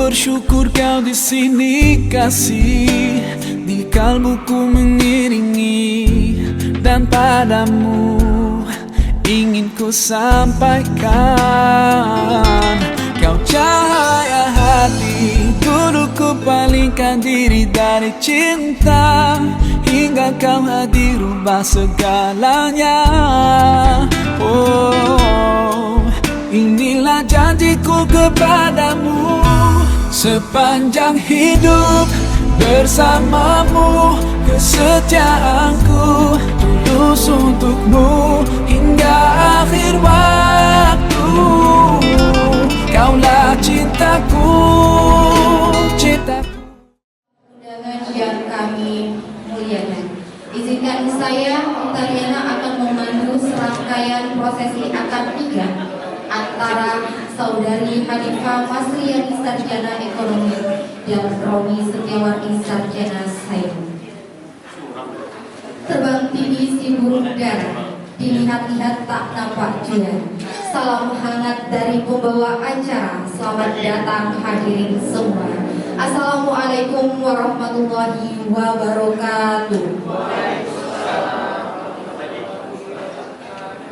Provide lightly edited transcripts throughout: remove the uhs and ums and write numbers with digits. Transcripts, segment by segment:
bersyukur kau di sini kasih, di kalbuku mengiringi, dan padamu ingin ku sampaikan. Kau cahaya hati, dulu ku palingkan diri dari cinta, hingga kau hadir ubah segalanya. Oh, inilah janjiku kepadamu, sepanjang hidup bersamamu, kesetiaanku tulus untukmu hingga akhir waktu. Kaulah cintaku, cintaku. Undangan yang kami muliakan, izinkan saya, Utariana, akan memandu serangkaian prosesi akad nikah antara Saudari Hanifah Masriani Sarjana Ekonomi dan Romi Setiawati Sarjana Sains. Terbang tinggi si burung dara, dilihat-lihat tak nampak jua. Salam hangat dari pembawa acara, selamat datang hadirin semua. Assalamualaikum warahmatullahi wabarakatuh.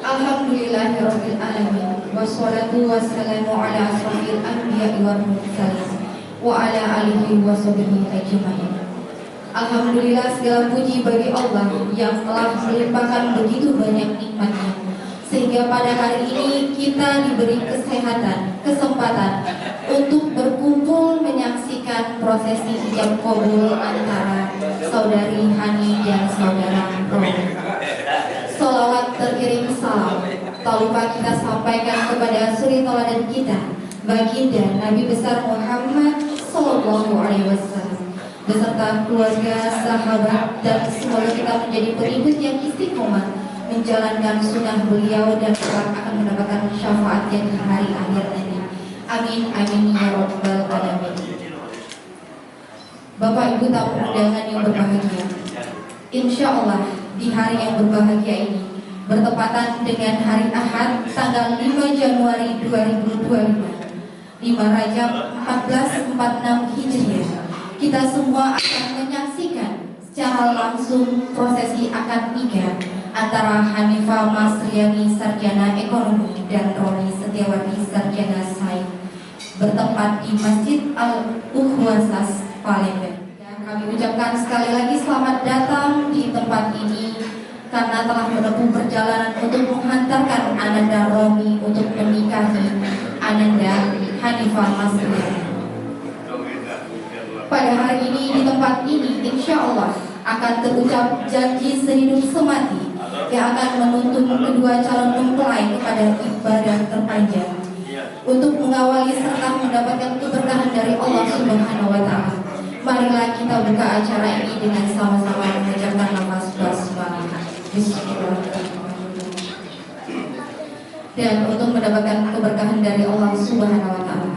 Alhamdulillahirabbil alamin, wassalatu wassalamu ala asrofil anbiya'i wal mursalin wa ala alihi wa sahbihi ajmain. Alhamdulillah, segala puji bagi Allah yang telah melimpahkan begitu banyak nikmatnya, sehingga pada hari ini kita diberi kesehatan, kesempatan untuk berkumpul menyaksikan prosesi ijab kabul antara Saudari Hani dan Saudara Romi. Sholawat teriring salam tak lupa kita sampaikan kepada suri tauladan kita, baginda Nabi besar Muhammad Sallallahu Alaihi Wasallam beserta keluarga, sahabat, dan semoga kita menjadi pengikut yang istiqomah menjalankan sunnah beliau dan akan mendapatkan syafaatnya di hari akhir nanti. Amin amin ya rabbal alamin. Bapak Ibu tamu undangan yang berbahagia, insya Allah di hari yang berbahagia ini bertepatan dengan hari Ahad tanggal 5 Januari 2025, 5 Rajab 1446 Hijriah, kita semua akan menyaksikan secara langsung prosesi akad nikah antara Hanifah Masriani Sarjana Ekonomi dan Romi Setiawati Sarjana Sains bertempat di Masjid Al-Ukhwasas Palembang. Kami ucapkan sekali lagi selamat datang di tempat ini karena telah menempuh perjalanan untuk menghantarkan Ananda Romi untuk menikahi Ananda Hanifah Masriani. Pada hari ini di tempat ini insya Allah akan terucap janji sehidup semati yang akan menuntun kedua calon mempelai kepada ibadah terpanjang untuk mengawali serta mendapatkan keberkahan dari Allah Subhanahu wa Ta'ala. Marilah kita buka acara ini dengan sama-sama mengucapkan lafaz basmalah. Bismillahirrahmanirrahim. Dan untuk mendapatkan keberkahan dari Allah Subhanahu wa Ta'ala,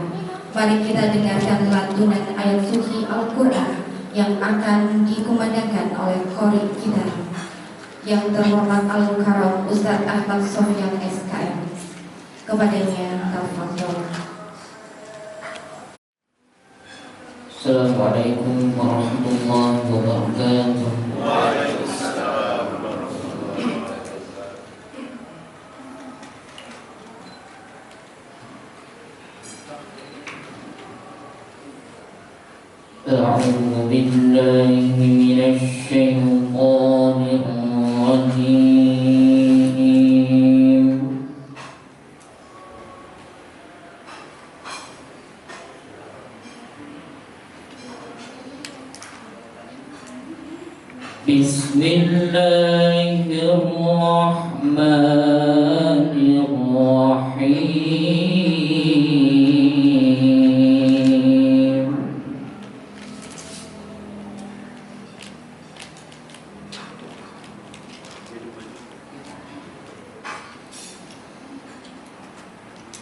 mari kita dengarkan lantunan ayat suci Al-Quran yang akan dikumandangkan oleh qori kita yang terhormat Al-Karam Ustaz Ahmad Sofyan SKM. Kepadanya tafadhol. Assalamualaikum warahmatullahi wabarakatuh. Waalaikumsalam warahmatullahi wabarakatuh. A'udzu billahi minasy syaithanir rajim. Bismillahirrahmanirrahim.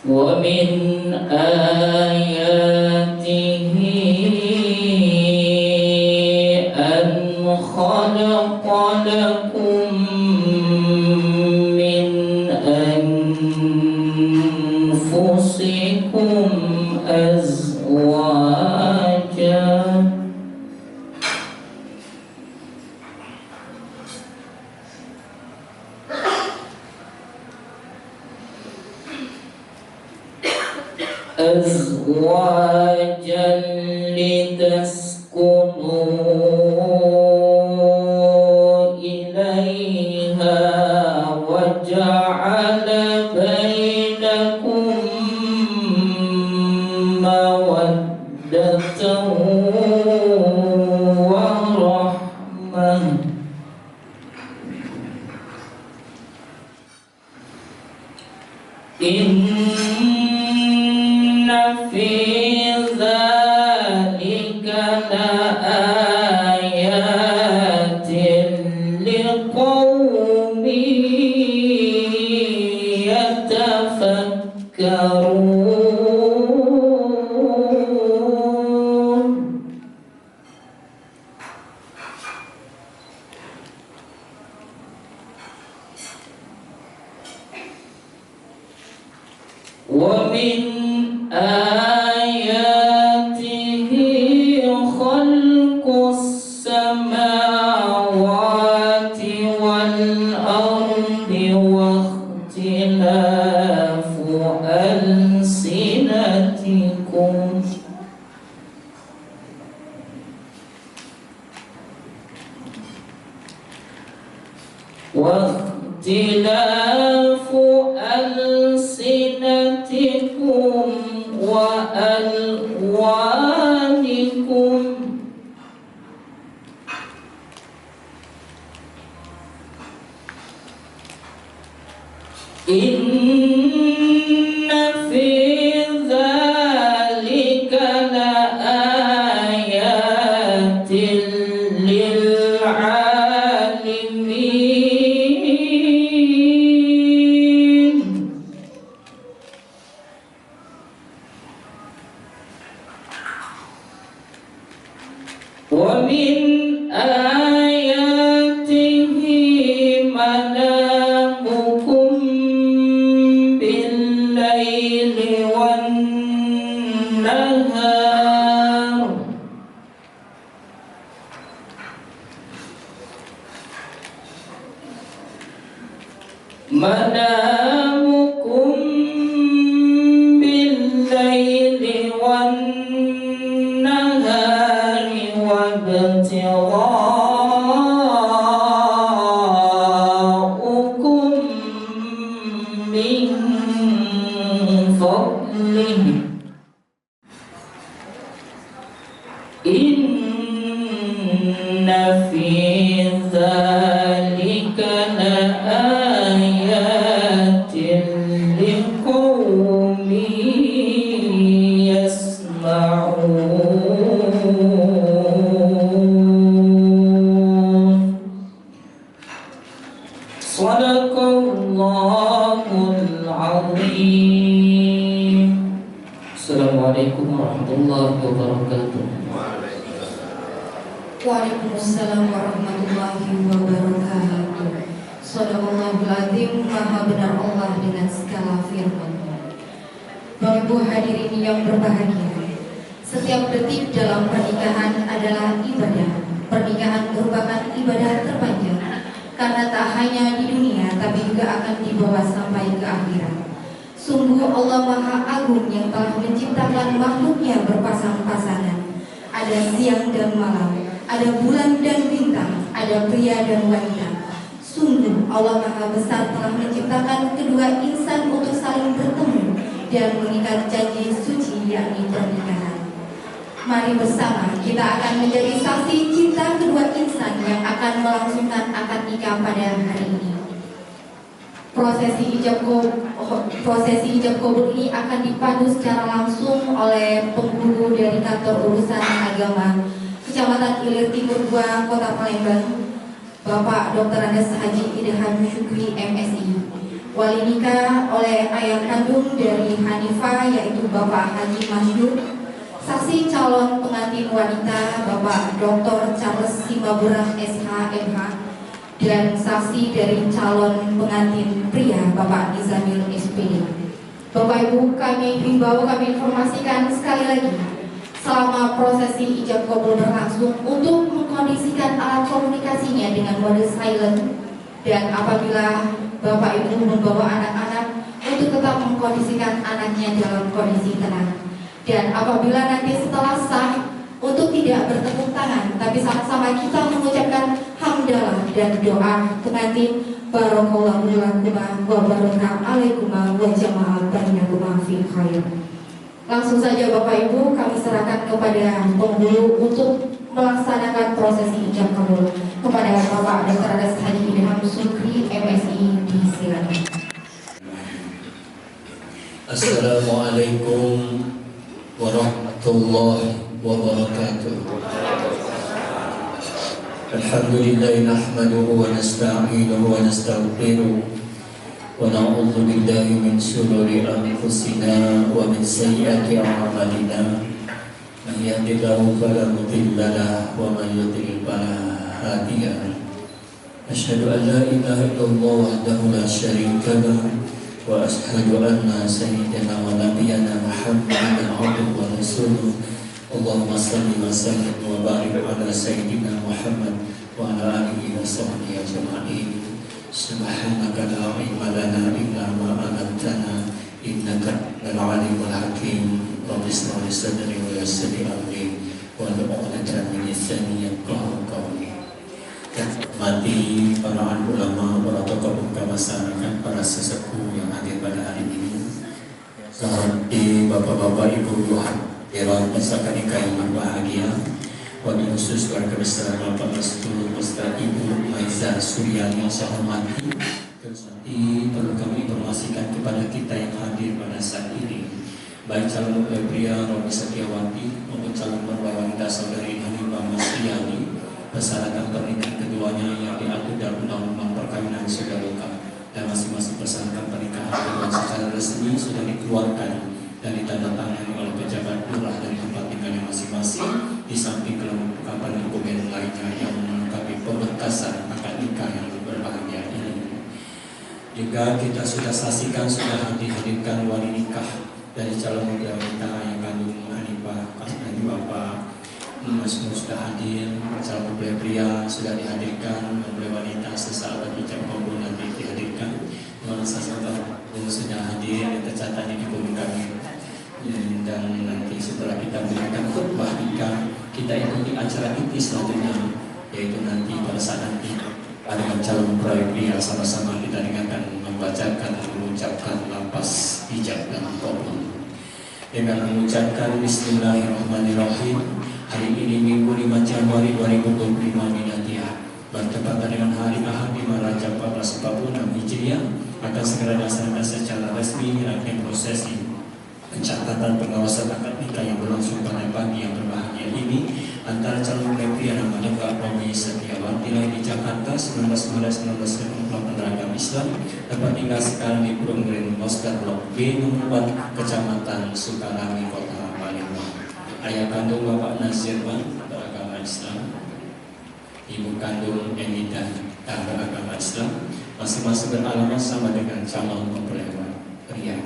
Wa min ayatihi an khalaqa lakum min anfusikum azwajan أزواجا لتسكنوا إليها وجعل بينكم مودة ورحمة إن في ذلك لآيات لقوم يتفكرون ومن آياته خلق السماوات والأرض واختلاف ألسنتكم وألوانكم إن في ذلك لآيات للعالمين ومن آياته منامكم بالليل والنهار منامكم بالليل والنهار وابتغاؤكم من فضله إن في ذلك لآيات لقوم يسمعون صدق الله العظيم. Assalamualaikum warahmatullahi wabarakatuh. Waalaikumsalam warahmatullahi wabarakatuh. Shadaqallahul azim. Maha benar Allah dengan segala firman-Nya. Bapak Ibu hadirin yang berbahagia, setiap detik dalam pernikahan adalah ibadah. Pernikahan merupakan ibadah terpanjang karena tak hanya di dunia tapi juga akan dibawa sampai ke akhirat. Sungguh Allah Maha Agung yang telah menciptakan makhluknya berpasang-pasangan. Ada siang dan malam, ada bulan dan bintang, ada pria dan wanita. Sungguh Allah Maha Besar telah menciptakan kedua insan untuk saling bertemu dan mengikat janji suci yakni pernikahan. Mari bersama kita akan menjadi saksi cinta kedua insan yang akan melangsungkan akad nikah pada hari ini. Prosesi ijab kabul ini akan dipandu secara langsung oleh penghulu dari kantor urusan agama Kecamatan Ilir Timur 2 Kota Palembang, Bapak Dr. Andes Haji Idham Syukri MSI. Wali nikah oleh ayah kandung dari Hanifah yaitu Bapak Haji Masyur. Saksi calon pengantin wanita Bapak Dr. Charles Simaburah SH.MH. Dan saksi dari calon pengantin pria Bapak Nizamil SPD. Bapak Ibu, kami himbau, kami informasikan sekali lagi, selama prosesi ijab kabul berlangsung untuk mengkondisikan alat komunikasinya dengan mode silent, dan apabila Bapak Ibu membawa anak-anak untuk tetap mengkondisikan anaknya dalam kondisi tenang. Dan apabila nanti setelah sah, untuk tidak bertepuk tangan, tapi sama-sama kita mengucapkan hamdalah dan doa pengantin. Barakallahu lakuma wa baraka alaikuma wa jama'a bainakuma fil khair. Langsung saja Bapak Ibu kami serahkan kepada penghulu untuk melaksanakan prosesi ijab kabul. Kepada Bapak Dr. Andes Haji Ilham Sukri MSI disilakan. Assalamualaikum warahmatullahi wabarakatuh. Alhamdulillah nahmaduhu wa nasta'inuhu wa nastaghfiruh wa na'udzu billahi min shururi anfusina wa min sayyiati a'malina. Man yahdihillahu fala mudilla lahu wa man yudlil fala hadiya lahu. Asyhadu an la ilaha illallah wahdahu la syarika lahu wa asyhadu anna sayyidana wa nabiyyana Muhammadan abduhu wa rasuluh. Allahumma salli wa sallim wa barik ala sayyidina Muhammad wa ala alihi wa sahbihi ajma'in. Subhanaka la ilma lana illa ma 'allamtana innaka antal alimul hakim. Rabbi ishrah li sadri wa yassir li amri wahlul 'uqdatam min lisani yafqahu qawli. Mati para ulama, para tokoh masyarakat, para sesepuh yang hadir pada hari ini, seperti bapak-bapak, ibu-ibu hadirat masyarakat yang berbahagia, wabil khusus keluarga besar Bapak Mastur Ustaz Ibu Maizah Suryani yang saya hormati. Terus nanti perlu kami informasikan kepada kita yang hadir pada saat ini, baik calon mempelai pria Robi Setiawati maupun calon mempelai wanita saudari Hanifah Masriani, persyaratan pernikahan keduanya yang diatur dalam undang-undang perkawinan sudah lengkap dan masing-masing persyaratan pernikahan kedua secara resmi sudah dikeluarkan dan ditandatangani oleh pejabat lurah dari tempat tinggalnya masing-masing, di samping kelengkapan dokumen lainnya yang melengkapi pemberkasan akad nikah yang berbahagia ini. Juga kita sudah saksikan sudah dihadirkan wali nikah dari calon mempelai wanita yang kandung Hanifah, dari Bapak Mas sudah hadir, calon mempelai pria sudah dihadirkan, mempelai wanita sesaat ijab kabul nanti dihadirkan. Mana sasaran sudah hadir yang tercatat di buku kami. Dan nanti setelah kita berikan khutbah nikah, kita ikuti acara inti selanjutnya, yaitu nanti pada saat nanti ada calon mempelai pria sama-sama kita dengarkan membacakan dan mengucapkan lafaz ijab dan kabul. Dengan mengucapkan Bismillahirrahmanirrahim. Hari ini Minggu 5 Januari 2025 Miladiah, bertepatan dengan hari Ahad 5 Rajab 1446 Hijriah, akan segera dilaksanakan secara resmi rangkaian prosesi pencatatan pengawasan akad nikah yang berlangsung pada pagi yang berbahagia ini antara calon mempelai pria namanya Pak Robi Setiawati lahir di Jakarta 19 Maret 1998 beragama Islam, tempat tinggal sekarang di Purung Green Oscar Blok B nomor 4 Kecamatan Sukarami Kota Palembang. Ayah kandung Bapak Nazirwan beragama Islam, ibu kandung Enidah beragama Islam, masing-masing beralamat sama dengan calon mempelai pria.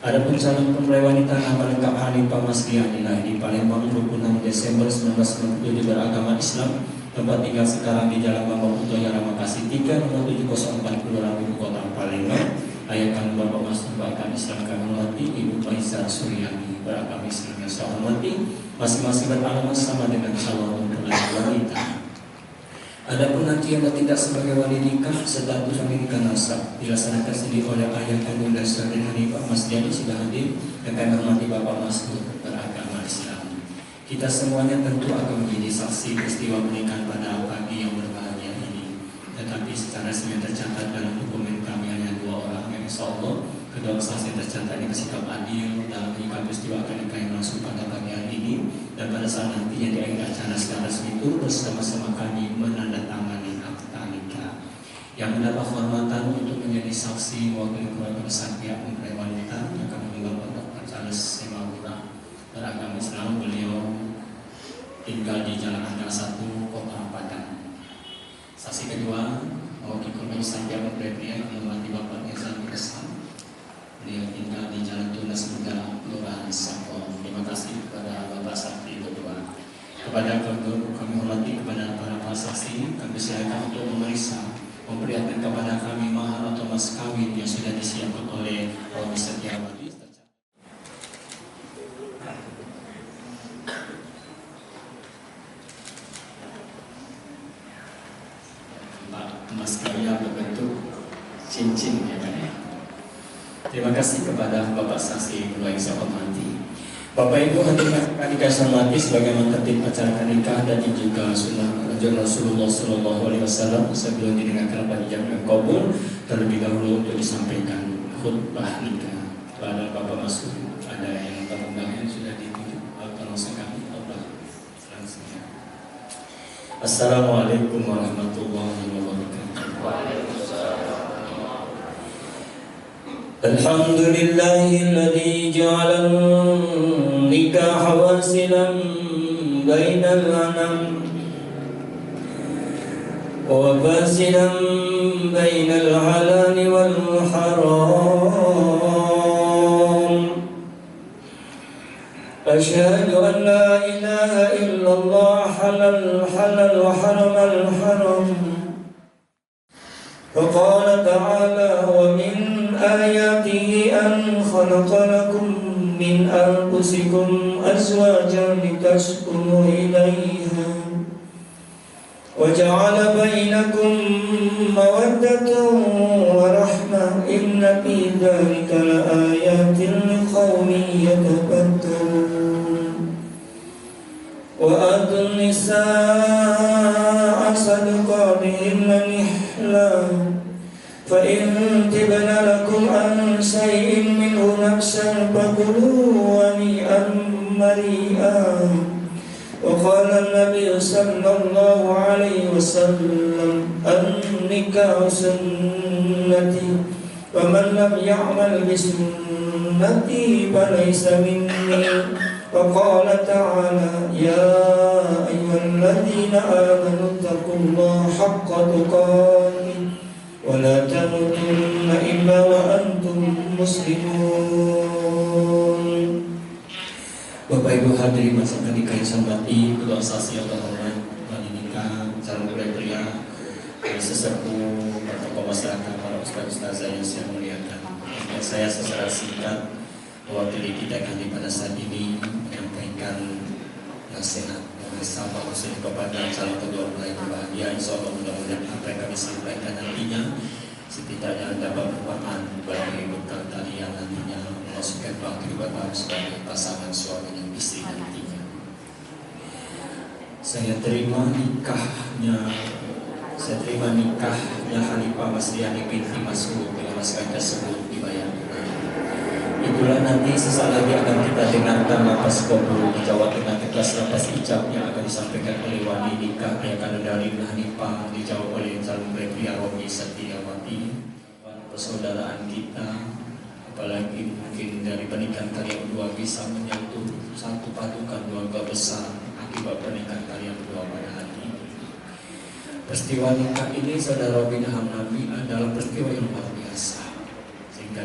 Adapun calon mempelai wanita nama lengkap Hanifah Masriani lahir di Palembang 26 Desember 1997 beragama Islam, tempat tinggal sekarang di Jalan Bambang Utoyara Makasih 3 nomor 704 Kelurahan Kota Palembang. Ayah kandung Bapak Mastur beragama Islam kami hormati, Ibu Maizah Suryani beragama Islam yang saya hormati, masing-masing beralamat sama dengan calon mempelai wanita. Adapun nanti yang bertindak sebagai wali nikah status wali nikah nasab dilaksanakan sendiri oleh ayah kandung dan saudari Hanifah Masriani sudah hadir dan kami hormati Bapak Mastur beragama Islam. Kita semuanya tentu akan menjadi saksi peristiwa pernikahan pada pagi yang berbahagia ini. Tetapi secara resmi tercatat dalam dokumen kami hanya 2 orang yang insya Allah kedua saksi tercatat dengan sikap adil dalam menyikapi peristiwa akad nikah yang langsung pada pagi hari ini, dan pada saat nantinya di akhir acara secara resmi itu bersama-sama kami menandatangani akta nikah yang mendapat hormatan untuk menjadi saksi mewakili keluarga besar pihak mempelai wanita yang kami Bapak Dr. Charles Semahura beragama Islam. Beliau tinggal di Jalan Angga 1 Kota Padang. Saksi kedua mewakili keluarga besar pihak mempelai pria yang menghormati Bapak Nizam Resam. Beliau tinggal di Jalan Tunas Muda Kelurahan Sakon. Terima kasih kepada Bapak Sakti berdua. Kepada kami hormati kepada para saksi, kami silakan untuk memeriksa memperlihatkan kepada kami mahar atau mas kawin yang sudah disiapkan oleh cincin ya kan ya. Terima kasih kepada Bapak Saksi yang saya hormati. Bapak Ibu hadirin dikasih hormati sebagai tertib acara nikah dan juga sunnah Rasulullah Sallallahu Alaihi Wasallam sebelum didengarkan panjang dan kabul terlebih dahulu untuk disampaikan khutbah nikah kepada Bapak Masuk. Ada yang terundang yang sudah ditunjuk tolong sekali khutbah selanjutnya. Assalamualaikum warahmatullahi wabarakatuh. Alhamdulillahilladzi ja'ala nikah wasilan bainal anam wa fasilan bainal halal wal haram. Asyhadu an la ilaha illallah halal halal wa haramal haram. وقال تعالى ومن آياته أن خلق لكم من أنفسكم أزواجا لتسكنوا إليها وجعل بينكم مودة ورحمة إن في ذلك لآيات لقوم يتفكرون وآتوا النساء صدقاتهن نحلا فإن تبن لكم عن شيء منه نفسا فكلوه هنيئا مريئا وقال النبي صلى الله عليه وسلم النكاح سنتي ومن لم يعمل بسنتي فليس مني وقال تعالى يا أيها الذين آمنوا اتقوا الله حق تقاته ولا تموتن إلا وأنتم مسلمون. Bapak Ibu hadirin masyarakat nikah yang saya hormati, kedua saksi yang terhormat, wali nikah, calon mempelai pria, sesepuh, para tokoh masyarakat, para ustaz-ustazah yang saya muliakan. Dan saya secara singkat mewakili kita kali pada saat ini menyampaikan nasihat bersama khusus kepada calon kedua mempelai berbahagia. Insya Allah mudah-mudahan apa yang kami sampaikan nantinya setidaknya dapat merupakan bagi bekal kalian nantinya memasukkan kehidupan sebagai pasangan suami dan istri nantinya. Saya terima nikahnya Hanifah Masriani binti Mas'ud dengan mas kawin tersebut dibayar. Itulah nanti sesaat lagi akan kita dengarkan lapas kabul dijawab dengan tegas lapas ijab yang akan disampaikan oleh wali nikah ayah kandung dari Hanifah, dijawab oleh calon mempelai pria Romi Setiawati. Persaudaraan kita, apalagi mungkin dari pernikahan kalian berdua bisa menyatu satu padukan keluarga besar akibat pernikahan kalian berdua pada hari ini. Peristiwa nikah ini saudara bin Hamnabi adalah peristiwa yang luar biasa. Sehingga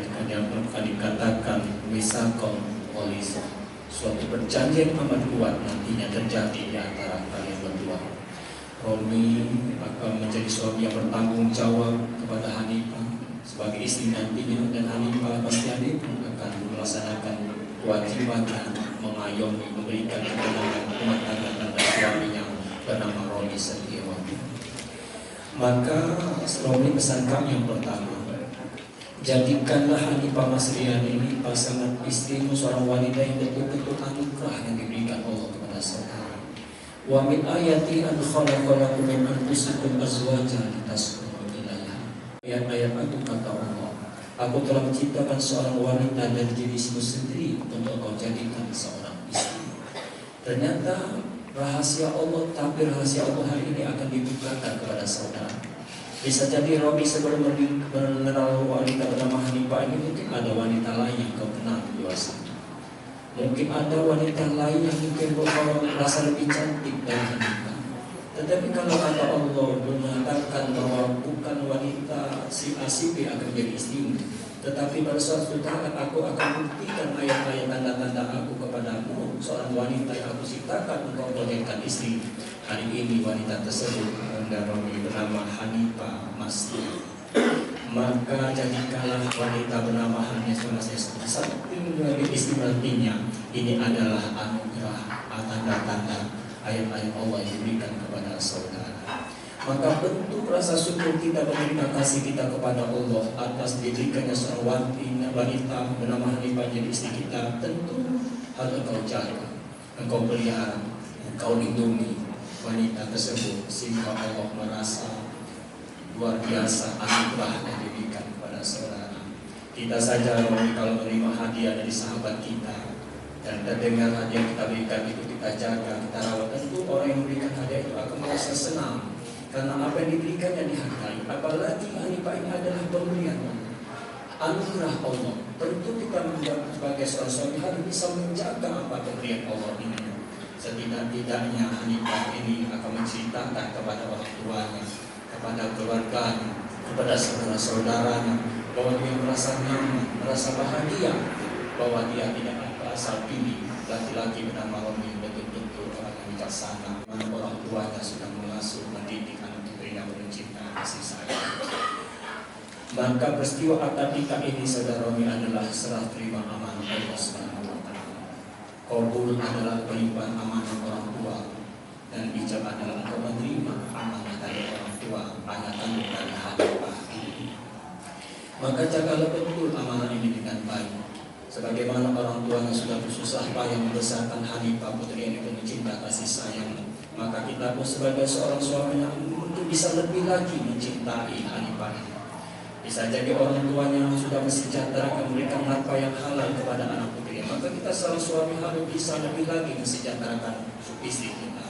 dikatakan misakon polisa, suatu perjanjian amat kuat nantinya terjadi di antara kalian berdua. Romi akan menjadi suami yang bertanggung jawab kepada Hanifah sebagai istri nantinya, dan Hanifah Masriani pun akan melaksanakan kewajibannya mengayomi, memberikan ketenangan rumah tangga terhadap suaminya bernama Romi Setiawati. Maka Romi pesan kami yang pertama, jadikanlah Hanifah Masriani ini pasangan istrimu seorang wanita yang betul-betul anugerah yang diberikan Allah kepada saudara. Wa min ayati an khalaqalakum min anfusikum azwajan litaskunu ilaiha. Ayat-ayat itu kata Allah, aku telah menciptakan seorang wanita dari dirimu sendiri untuk kau jadikan seorang istri. Ternyata rahasia Allah, tapi rahasia Allah hari ini akan dibukakan kepada saudara. Bisa jadi Romi sebelum mengenal wanita bernama Hanifah ini mungkin ada wanita lain yang kau kenal di luar sana. Mungkin ada wanita lain yang mungkin kau merasa lebih cantik dari Hanifah. Tetapi kalau kata Allah mengatakan bahwa bukan wanita si A si B akan menjadi istrimu, tetapi pada suatu saat aku akan buktikan ayat-ayat tanda-tanda aku kepadamu, seorang wanita yang aku ciptakan engkau jadikan istri. Hari ini wanita tersebut bernama Hanifah Masriani. Maka jadikanlah wanita bernama Hanifah Masriani samping dari istri nantinya. Ini adalah anugerah, tanda-tanda ayat-ayat Allah yang diberikan kepada saudara. Maka bentuk rasa syukur kita berterima kasih kita kepada Allah atas diberikannya seorang wanita bernama Hanifah jadi istri kita. Tentu hal engkau jaga, engkau pelihara, engkau lindungi wanita tersebut sehingga Allah merasa luar biasa anugerah yang diberikan kepada saudara. Kita saja kalau menerima hadiah dari sahabat kita dan terdengar hadiah kita berikan itu kita jaga, kita rawat, tentu orang yang memberikan hadiah itu akan merasa senang karena apa yang diberikannya dihargai. Apalagi Hanifah ini adalah pemberian anugerah Allah. Tentu kita sebagai seorang suami harus bisa menjaga apa pemberian Allah ini. Setidak-tidaknya Hanifah ini akan menceritakan kepada orang tuanya, kepada keluarganya, kepada saudara-saudaranya bahwa dia merasa nyaman, merasa bahagia, bahwa dia tidak asal pilih laki-laki bernama Romi, betul-betul orang yang bijaksana, mana orang tuanya sudah mengasuh, mendidik anak putrinya mencintai kasih sayang. Maka peristiwa akad nikah ini saudara Romi adalah serah terima amanah Allah Subhanahu wa taala. Qabul adalah penimban amanah orang tua dan ijab adalah engkau menerima amanah dari orang tua, anak kandung dari Hanifah. Maka jagalah betul amanah ini dengan baik. Sebagaimana orang tua yang sudah bersusah payah membesarkan Hanifah putri yang itu mencinta kasih sayang, maka kita pun sebagai seorang suami yang untuk bisa lebih lagi mencintai Hanifah ini. Bisa jadi orang tuanya sudah mensejahterakan, memberikan nafkah yang halal kepada anak putri, maka kita seorang suami harus bisa lebih lagi mensejahterakan istri kita.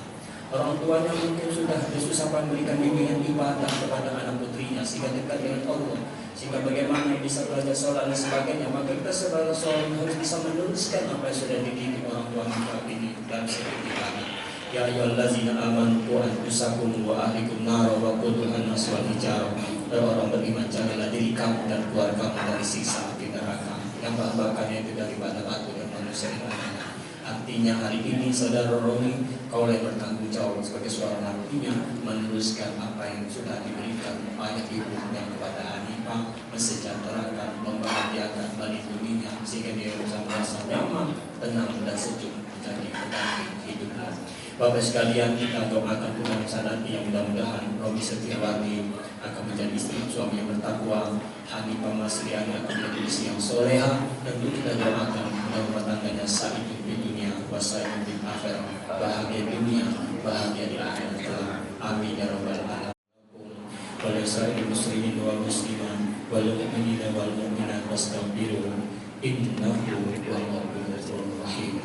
Orang tuanya mungkin sudah bersusah payah memberikan bimbingan ibadah kepada anak putrinya sehingga dekat dengan Allah, sehingga bagaimana bisa belajar sholat dan sebagainya. Maka kita sebagai suami harus bisa meneruskan apa yang sudah dididik orang tua kita ini dalam seperti ini. Ya ayyuhallazina amanu qu anfusakum wa ahlikum nar wa quduhan nas wal hijarah. Orang beriman, jagalah diri kamu dan keluarga kamu dari siksa api neraka yang bahan-bahannya itu daripada batu dan manusia yang lainnya. Artinya hari ini saudara Romi, kau yang bertanggung jawab sebagai seorang lakinya meneruskan apa yang sudah diberikan ayah ibunya kepada Hanifah, mensejahterakan, membahagiakan, melindunginya sehingga dia bisa merasa nyaman, tenang dan sejuk menjadi pendamping hidupnya. Bapak sekalian, kita doakan Tuhan sanati yang mudah-mudahan Romi Setiawati akan menjadi istri suami yang bertakwa, Hanifah Masriani akan menjadi istri yang soleha, dan kita doakan rumah tangganya saat itu di dunia, wasai di akhir, bahagia dunia, bahagia di akhirat. Amin ya rabbal alamin. Wal sa'il muslimin wal musliman wal mu'minina wal mu'minat wastaghfiru innahu huwal ghafurur rahim.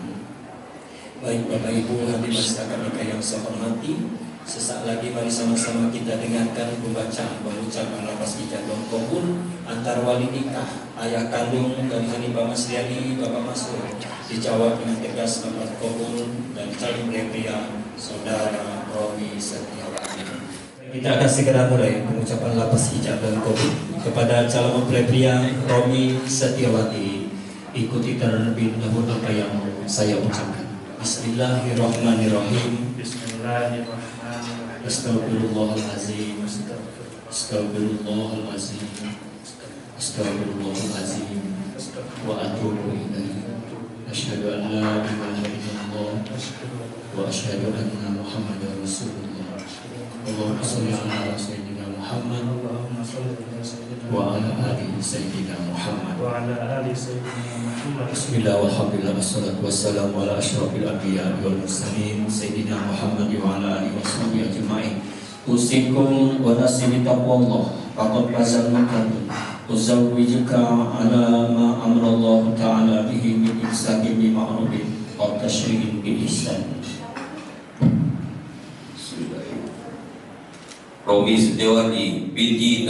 Baik Bapak Ibu hadirin sekalian yang saya hormati, sesaat lagi mari sama-sama kita dengarkan pembacaan pengucapan lafaz ijab dan qabul antara wali nikah ayah kandung dari Hanifah Masriani Bapak Masrur, dijawab dengan tegas lafaz qabul dan calon pria saudara Romi Setiawati. Kita akan segera mulai pengucapan lafaz ijab dan qabul kepada calon pria Romi Setiawati. Ikuti terlebih dahulu apa yang saya ucapkan. Bismillahirrahmanirrahim. Bismillahirrahmanirrahim. Astagfirullahalazim. Astagfirullahalazim. Astagfirullahalazim. Wa atubu ilaihi. Asyhadu an la ilaha illallah wa asyhadu anna Muhammadar Rasulullah. Allahumma shalli ala sayyidina Muhammad Allahumma shalli ala sayyidina wa ala ali sayyidina Muhammad. wa ala ali sayyidina Muhammad. Bismillah walhamdulillah wassalatu wassalamu ala asyrafil anbiya wal mursalin sayyidina Muhammad wa ala alihi washabihi ajma'in. Usikum wa nafsi bi taqwallah faqad fazal muttaqin. Uzawwijuka ala ma amara Allah ta'ala bihi min ihsani bi ma'rufin wa tashri'in bi ihsan. Romi Setiawati binti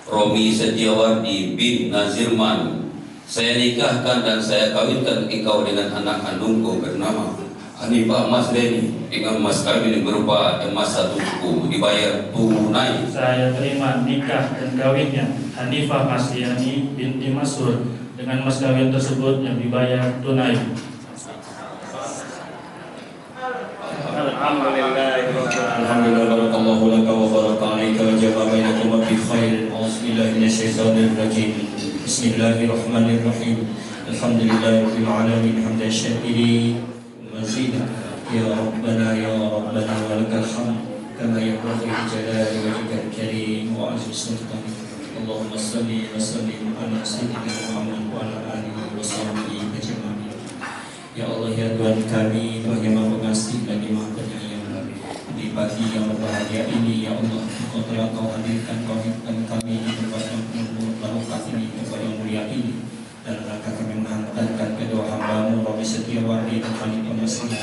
Romi Setiawati bin Nazirman, saya nikahkan dan saya kawinkan engkau dengan anak kandungku bernama Hanifah Masriani dengan mas kawin yang berupa emas 1 suku dibayar tunai. Saya terima nikah dan kawinnya Hanifah Masriani binti Masrur dengan mas kawin tersebut yang dibayar tunai. Alhamdulillah barakallahu laka wa baraka alaika wa jama'a bainakum fi khair. A'udzubillahi minasyaitonir rajim. Bismillahirrahmanirrahim. Alhamdulillahirabbil alamin hamdan syakiri mazidan Ya Rabbana ya Rabbana walakal hamd kama yanbaghi li jalali wajhikal karim wa azim sultanik. Allahumma salli wa sallim ala sayyidina Muhammad wa ala alihi wa sahbihi ajma'in. Ya Allah ya Tuhan kami, Tuhan yang Maha Pengasih lagi Maha Penyayang, di pagi yang berbahagia ini ya Allah, Engkau telah Kau hadirkan kami di tempat yang penuh barokah ini, tempat yang mulia ini, dan rangka kami menghantarkan kedua hamba-Mu Romi Setiawardi dan Panitia Masjid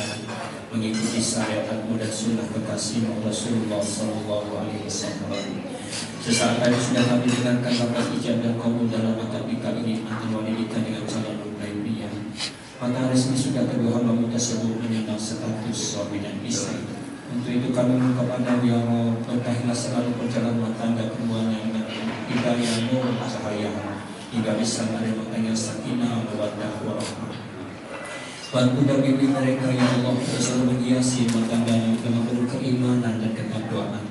mengikuti syariat-Mu dan sunnah kekasih-Mu Rasulullah Sallallahu Alaihi Wasallam. Sesaat tadi sudah kami dengarkan lafaz ijab dan qabul dalam akad nikah ini antara wanita dengan calon mempelai pria. Maka resmi sudah kedua hamba-Mu tersebut menyandang status suami dan istri. Untuk itu kami meminta kepada-Mu ya Allah, berkahilah selalu perjalanan rumah tangga keduanya dengan hidayah nur cahaya hingga bisa menemukan sakinah mawaddah warahmah. Bantu dan bimbing mereka ya Allah, selalu menghiasi rumah tangganya dengan penuh keimanan dan ketakwaan.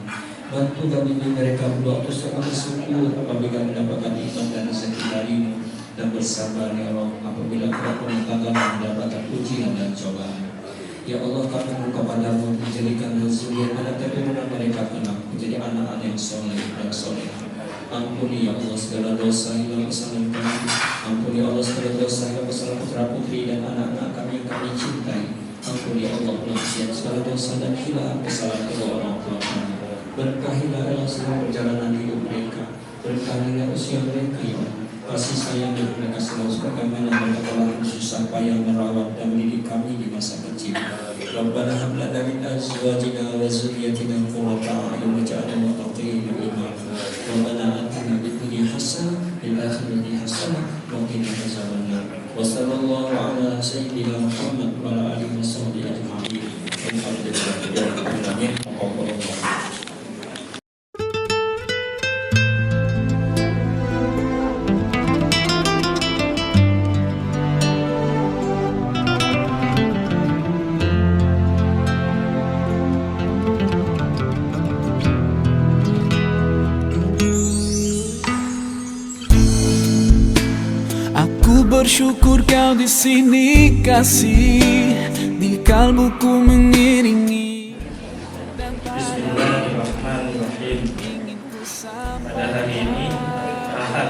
Bantu dan bimbing mereka berdoa terus bersyukur apabila mendapatkan iman dan rezeki dari-Mu, dan bersabar ya Allah apabila rumah tangga mendapatkan ujian dan cobaan. Ya Allah, kami mohon kepada-Mu menjadikan zuriat anak keturunan mereka kelak menjadi anak-anak yang soleh dan solehah. Ampuni ya Allah segala dosa hilang kesalahan kami. Ampuni ya Allah segala dosa hilang kesalahan putra putri dan anak-anak kami yang kami cintai. Ampuni ya Allah maksiat segala dosa dan hilang kesalahan kedua orang tua kami. Berkahilah Allah segala perjalanan hidup mereka. Berkahilah usia mereka ya Allah. Kasih sayang dan mereka selalu sebagaimana mereka telah susah payah merawat dan mendidik kami di masa kecil. Rabbana hab lana min azwajina wa dzurriyyatina qurrata a'yun waj'alna lil muttaqina imama. Rabbana atina fid dunya hasanah wa fil akhirati hasanah wa qina adzabannar. Wa sallallahu ala sayyidina Muhammad wa ala alihi washabbihi ajma'in. Alhamdulillah. Aku bersyukur Kau di sini kasih, di kalbuku mengiringi. Bismillahirrahmanirrahim. Pada hari ini Ahad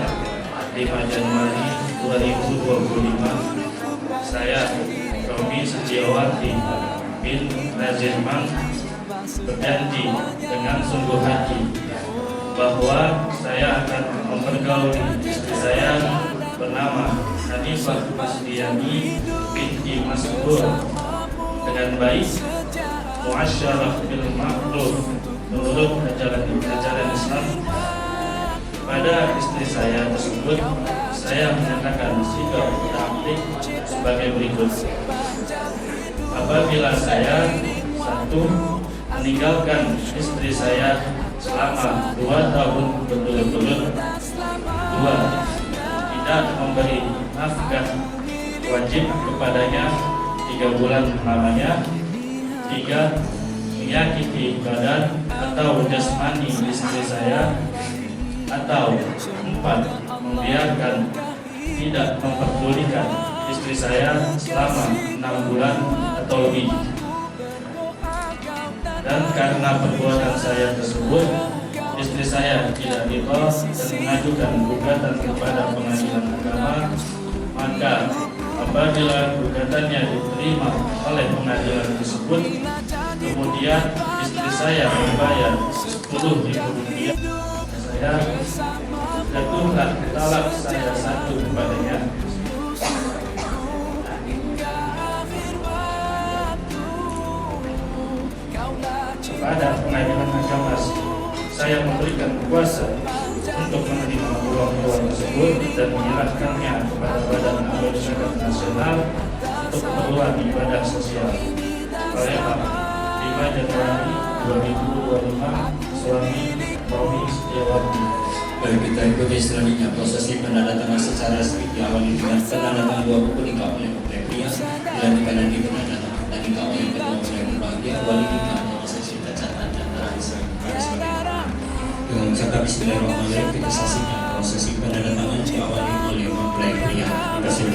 5 Januari 2025, saya Romi Setiawardi bin Nazirman berjanji dengan sungguh hati bahwa saya akan mempergauli istri saya bernama Hanifah Masdiani binti Mas'ud dengan baik, muasyarah bil ma'ruf menurut ajaran Islam. Pada istri saya tersebut, saya menyatakan sikap taktik sebagai berikut. Apabila saya satu, meninggalkan istri saya selama 2 tahun berturut-turut. 2, tidak memberi nafkah wajib kepadanya 3 bulan lamanya. 3, menyakiti badan atau jasmani istri saya. Atau 4, membiarkan tidak memperdulikan istri saya selama 6 bulan atau lebih. Dan karena perbuatan saya tersebut, istri saya tidak ridha dan mengajukan gugatan kepada pengadilan agama. Maka apabila gugatannya diterima oleh pengadilan tersebut, kemudian istri saya membayar 10.000 rupiah, saya jatuhlah talak saya 1 kepadanya. Kepada pengadilan agama, saya memberikan kuasa untuk menerima uang tersebut dan menyerahkannya kepada Badan Amil Zakat Nasional untuk keperluan ibadah sosial. Palembang, 5 Januari 2025, suami Romi Setiawardi. Baik, kita ikuti selanjutnya prosesi penandatangan secara resmi diawali dengan penandatangan 2 buku nikah oleh mempelai pria, dilanjutkan nanti penandatangan dan nikah oleh kedua mempelai berbahagia. Wali nikah prosesi bacaan dan terakhir dengan kata Bismillahirrahmanirrahim kita saksikan prosesi penandatangan diawali oleh mempelai pria. Terima kasih.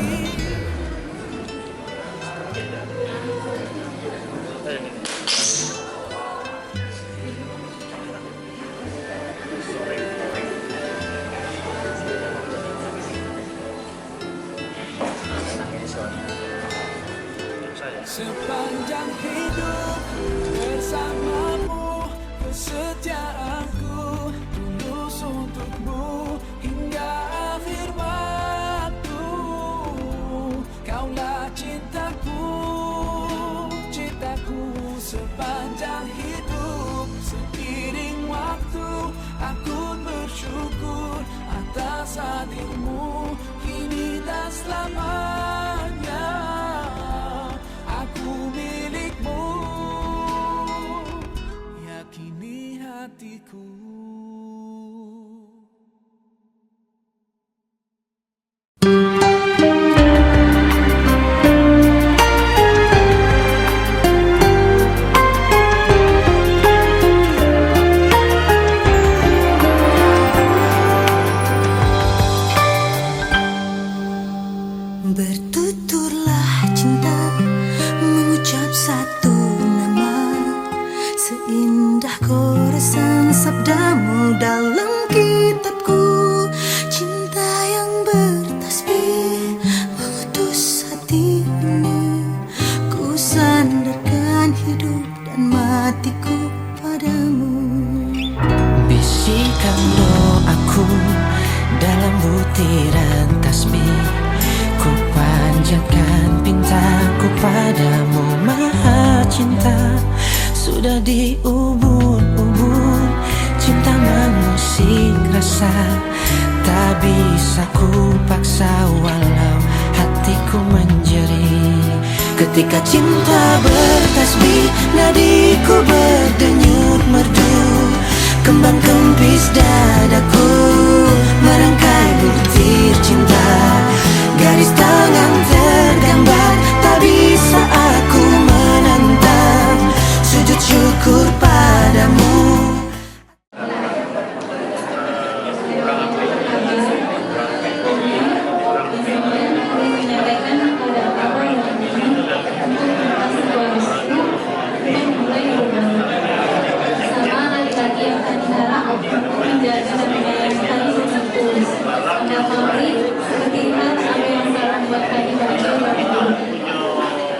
sepanjang hidup. Bersamamu kesetiaanku, tulus untukmu hingga akhir waktu. Kaulah cintaku, cintaku sepanjang hidup. Seiring waktu aku bersyukur atas hadirmu kini dan selamanya. Aku milikmu, yakini hatiku. Bertuturlah cinta, mengucap satu nama, seindah goresan sabdamu dalam kitabku. Cinta yang bertasbih mengutus hati ini, ku sandarkan hidup dan matiku padamu. Bisikan doaku dalam butiran tasbih, ku panjatkan pintaku padamu Maha Cinta. Sudah diubun-ubun cinta mengusik rasa, tak bisa ku paksa walau hatiku menjerit. Ketika cinta bertasbih, nadiku berdenyut merdu, kembang kempis dadaku merangkai butir cinta. Garis tangan tergambar, tak bisa aku menentang. Sujud syukur padamu.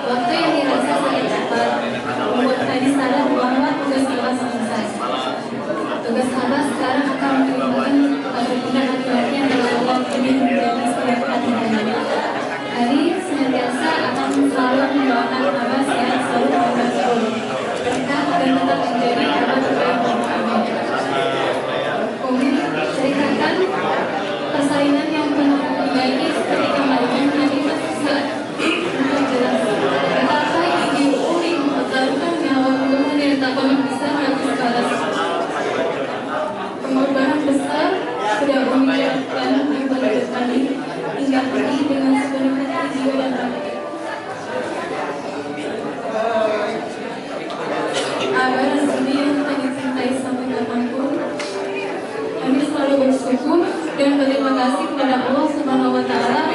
Waktu yang dirasa sangat cepat membuat Fadi sadar bahwa tugas Abah selesai. Tugas Abah sekarang akan menimbulkan kepada laki-laki yang berlaku ini menjadi setiap hati Fadi. Fadi senantiasa akan selalu mendoakan Abah sehat selalu dan selalu berkah dan tetap menjadi Abah terbaik untuk Abah. Umi ceritakan persalinan yang penuh baik ketika melakukan Fadi saat untuk jelas. Betapa ibu Umi mempertaruhkan nyawa untuk yang tak pernah bisa habis balas. Pengorbanan besar sudah Umi lakukan di balik Fadi hingga pergi dengan sepenuh hati, jiwa dan raga. Abah Rasuli yang Fadi cintai sampai kapanpun, kami selalu bersyukur dan berterima kasih kepada Allah Subhanahu Wa Taala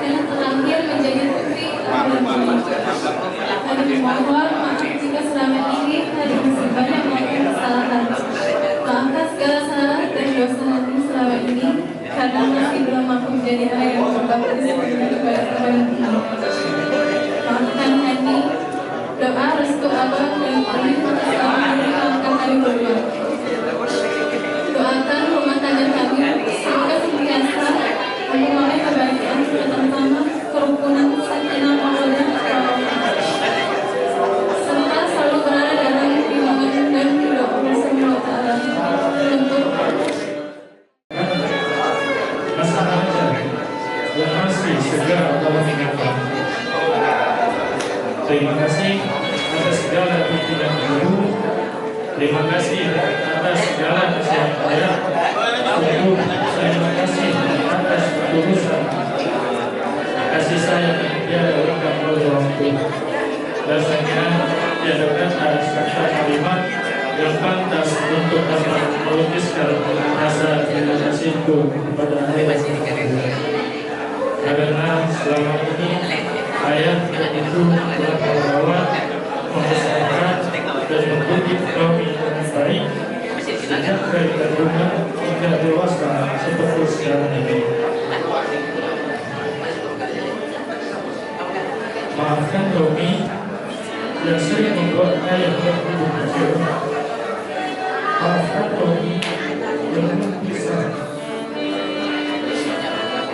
karena terakhir menjadi putri Abah Rasuli. Kami mohon maaf jika selama ini Fadi masih banyak melakukan kesalahan. Maafkan segala salah dan dosa Fadi selama ini karena masih belum mampu menjadi ayah yang berbakti sepenuhnya kepada Abah. Maafkan Fadi. Doa restu Abah dan Fadi selama ini akan kami berdua. Doakan rumah tangga kami semoga senantiasa memperoleh kebahagiaan terutama kerukunan sakinah mawaddah serta selalu berada dalam lindungan dan ridho Allah Subhanahu Wa Taala. Untuk Masalah aja yang masih segera Allah mengingatkan. Terima kasih atas segala dukungan ibu. Terima kasih atas segala kesehatan. Terima kasih atas ketulusan, kasih sayang yang tiada lengkap oleh waktu. Dan saya kira tiadakan kata kalimat yang pantas untuk dapat melukiskan rasa terima kasihku kepada ayah. Karena selama ini ayah itu telah merawat, membesarkan dan mendidik kami dengan baik sejak dari kandungan hingga dewasa seperti sekarang ini. Maafkan Romi yang sering membuat ayah berhubung kecil. Maafkan Romi yang belum bisa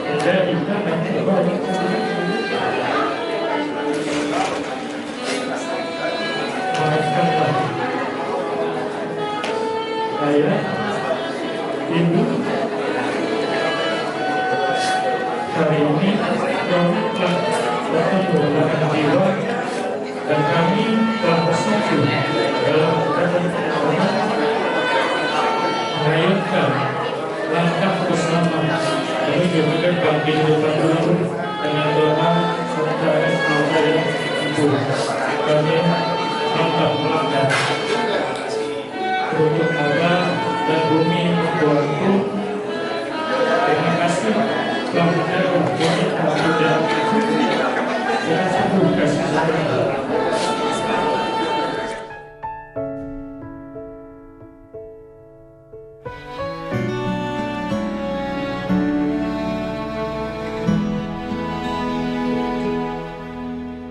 menjadi anak terbaik. Maafkanlah ayah, ibu. Hari ini Romi telah bertemu dengan jiwa dan kami telah bersatu dalam ikatan permohonan mengayunkan langkah bersama menuju mendekat kehidupan baru dengan doa serta dari Ibu. Kami melangkah untuk Allah dan bumi membuatku. Terima kasih telah menjaga bumi aku dan dengan seluruh kasih sayang.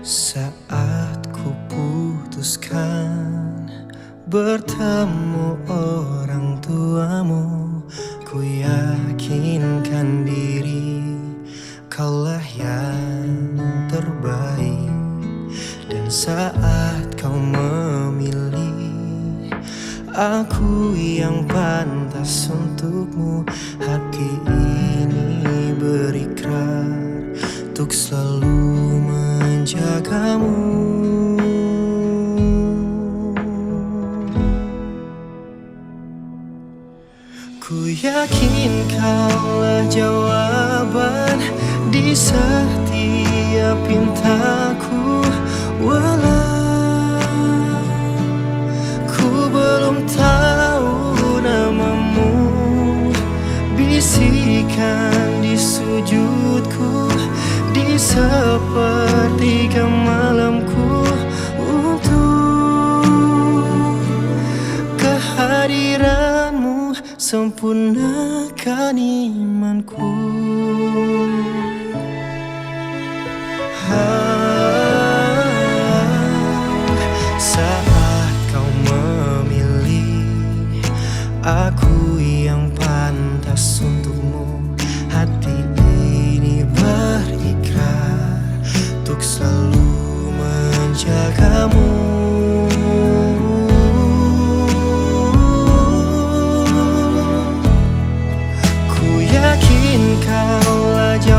Saat ku putuskan bertemu orang tuamu, ku yakinkan diri kaulah yang terbaik. Dan saat kau memilih aku yang pantas untukmu, hati ini berikrar untuk selalu menjagamu. Ku yakin kaulah jawaban di setiap pintaku, walau ku belum tahu namamu. Bisikan di sujudku di sepertiga malamku, untuk kehadiranmu sempurnakan imanku. Saat kau memilih aku yang pantas untukmu, hati ini berikrar untuk selalu menjagamu. Ku yakin kaulah jawaban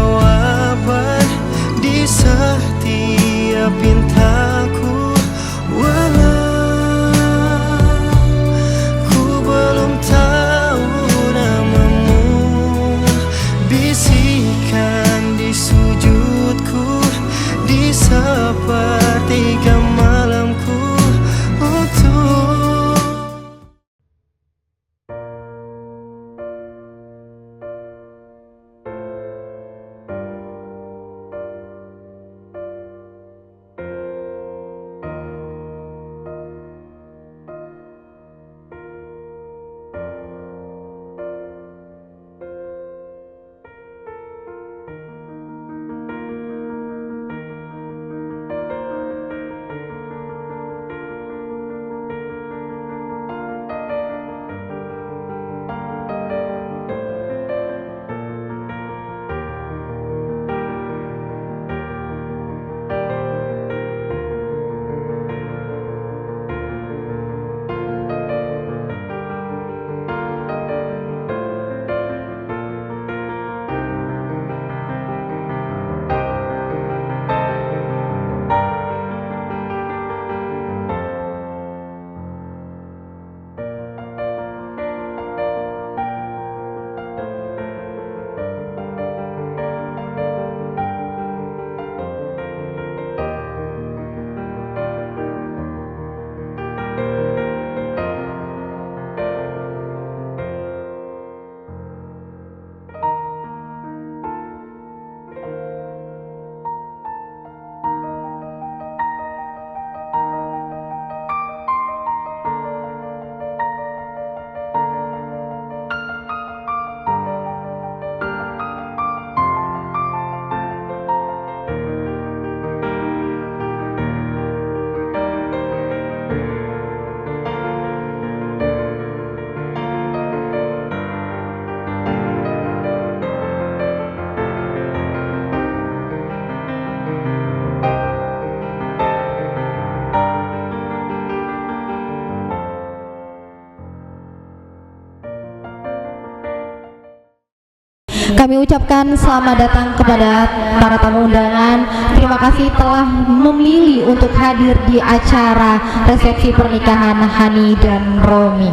Kami ucapkan selamat datang kepada para tamu undangan. Terima kasih telah memilih untuk hadir di acara resepsi pernikahan Hani dan Romi.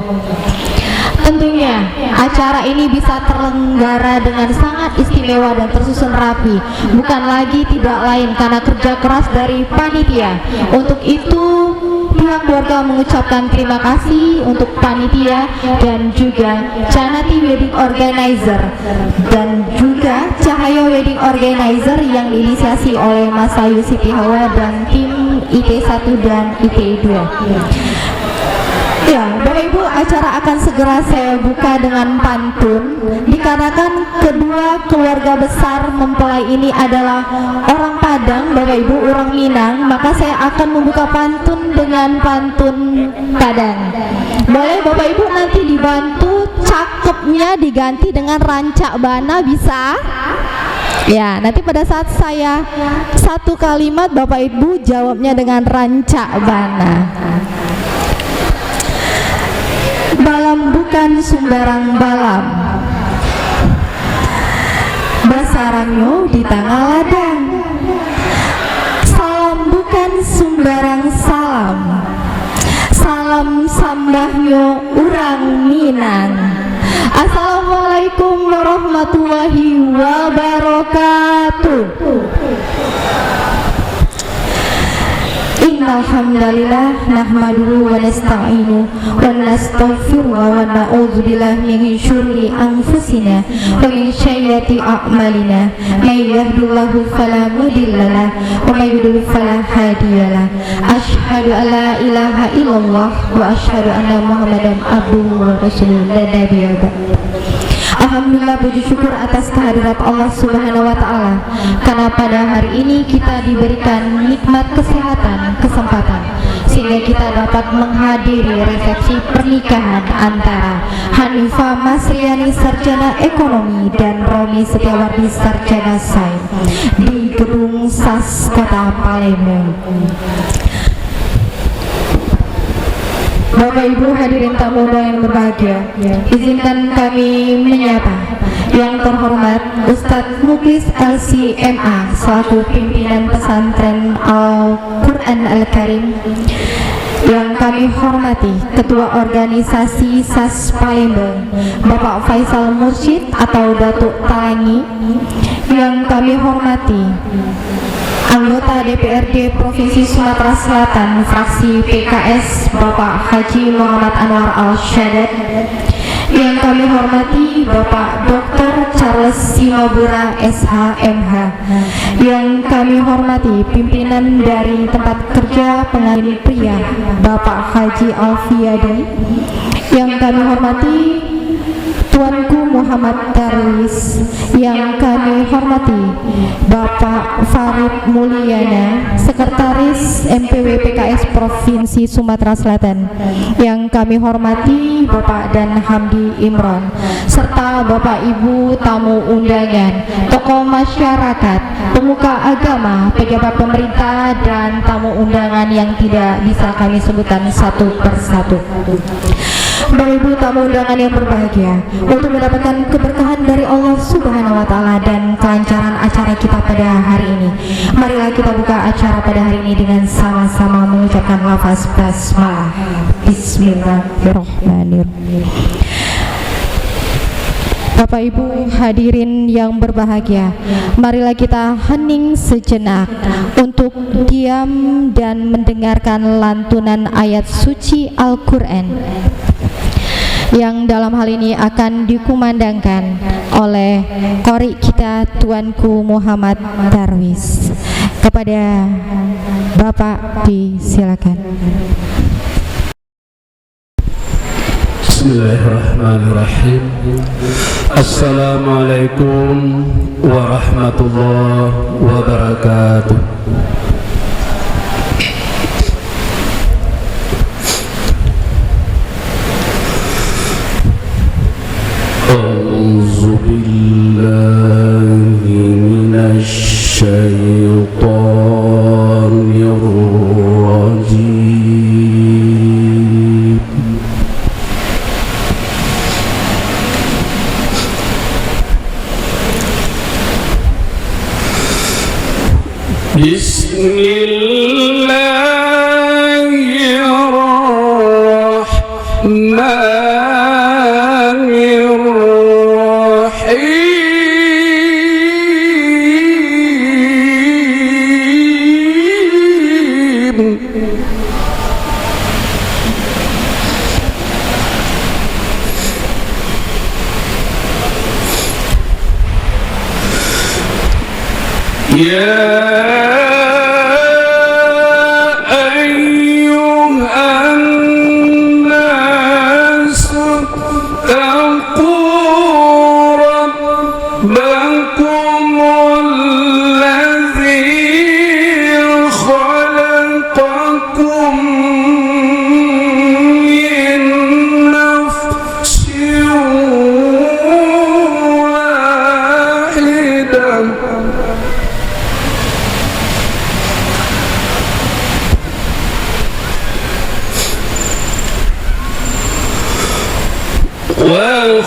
Tentunya acara ini bisa terlenggara dengan sangat istimewa dan tersusun rapi, bukan lagi tidak lain karena kerja keras dari panitia. Untuk itu pihak keluarga mengucapkan terima kasih untuk panitia dan juga Canati Wedding Organizer dan juga Cahaya Wedding Organizer yang diinisiasi oleh Mas Ayu Siti Hawa dan tim IT1 dan IT2. Ya, Bapak Ibu, acara akan segera saya buka dengan pantun. Dikarenakan kedua keluarga besar mempelai ini adalah orang Padang, Bapak Ibu, orang Minang, maka saya akan membuka pantun dengan pantun Padang. Boleh Bapak Ibu nanti dibantu cakepnya diganti dengan rancak bana, bisa? Ya, nanti pada saat saya satu kalimat Bapak Ibu jawabnya dengan rancak bana. Balam bukan sembarang balam, basarangnya di tengah ladang. Salam bukan sembarang salam, salam sambahnya urang Minang. Assalamualaikum warahmatullahi wabarakatuh. Innal hamdalillah nahmaduhu wa nasta'inu wa nastaghfiruhu wa na'udzu billahi min syururi anfusina wa min sayyiati a'malina. May yahdihillahu fala mudhillalah wa may yudlil fala hadiyalah. Asyhadu an la ilaha illallah wa asyhadu anna Muhammadan abduhu wa rasuluhu la nabiyya ba'da. Alhamdulillah, puji syukur atas kehadirat Allah Subhanahu wa Ta'ala, karena pada hari ini kita diberikan nikmat kesehatan, kesempatan, sehingga kita dapat menghadiri resepsi pernikahan antara Hanifah Masriani Sarjana Ekonomi dan Romi Setiawardi Sarjana Sains di Gedung SAS Kota Palembang. Bapak Ibu hadirin tamu yang berbahagia, izinkan kami menyapa yang terhormat Ustadz Muklis LCMA selaku pimpinan pesantren Al-Quran Al-Karim. Yang kami hormati Ketua Organisasi SAS Palembang Bapak Faisal Mursyid atau Datuk Talangi. Yang kami hormati anggota DPRD Provinsi Sumatera Selatan fraksi PKS Bapak Haji Muhammad Anwar Al-Syadat. Yang kami hormati Bapak Dr. Charles Simabura SHMH. Yang kami hormati pimpinan dari tempat kerja pengantin pria Bapak Haji Alfiadi. Yang kami hormati Tuanku Muhammad Darwis. Yang kami hormati Bapak Farid Mulyana, Sekretaris MPW PKS Provinsi Sumatera Selatan. Yang kami hormati Bapak Dan Hamdi Imron, serta Bapak Ibu tamu undangan, tokoh masyarakat, pemuka agama, pejabat pemerintah, dan tamu undangan yang tidak bisa kami sebutkan satu persatu. Bapak Ibu tamu undangan yang berbahagia, untuk mendapatkan keberkahan dari Allah Subhanahu wa Ta'ala dan kelancaran acara kita pada hari ini, marilah kita buka acara pada hari ini dengan sama-sama mengucapkan lafaz basmalah. Bismillahirrahmanirrahim. Bapak Ibu hadirin yang berbahagia, marilah kita hening sejenak untuk diam dan mendengarkan lantunan ayat suci Al-Quran yang dalam hal ini akan dikumandangkan oleh qori kita Tuanku Muhammad Darwis. Kepada Bapak disilakan. Bismillahirrahmanirrahim. Assalamualaikum warahmatullahi wabarakatuh. A'udzu billahi minasy syaithanir rajim.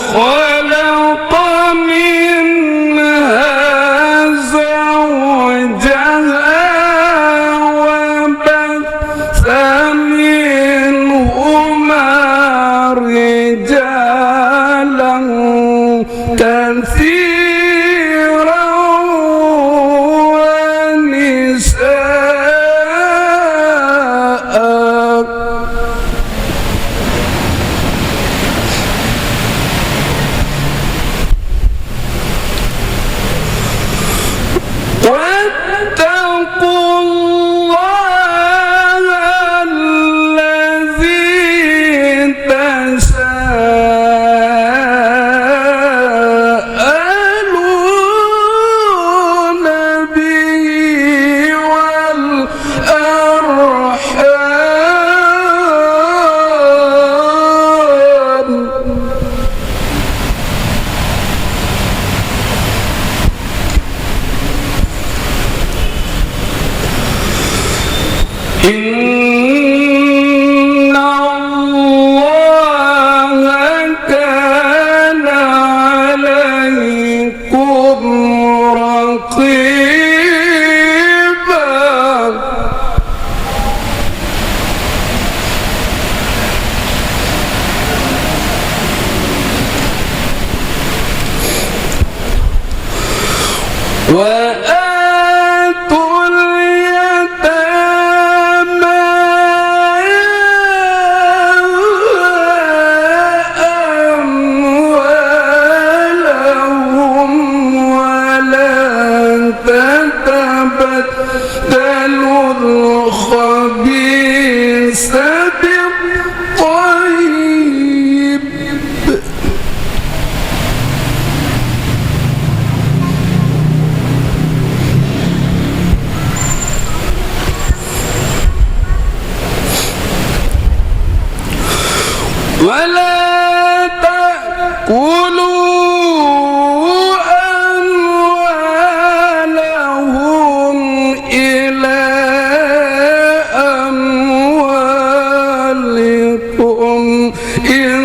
وخلق منها زوجها وبث منهما رجالا كثيرا ونساء واتقوا الله الذي تساءلون به والأرحام إن الله كان عليكم رقيبا وآتوا اليتامى أموالهم ولا تتبدلوا الخبيث بالطيب ولا تأكلوا أموالهم إلى أموالكم إنه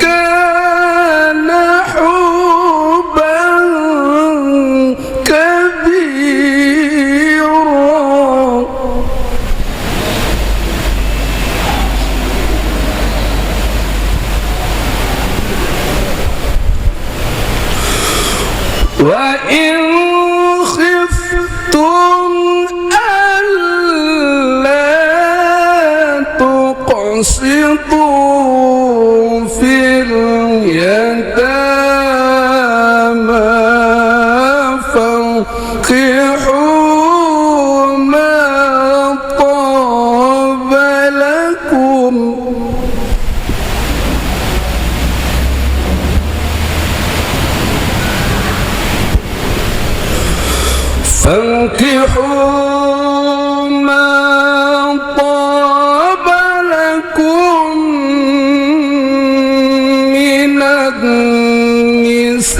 كان حوبا كبيرا وإن خفتم ألا تقسطوا في اليتامى فانكحوا ما طاب لكم فانكحوا ما طاب لكم من النساء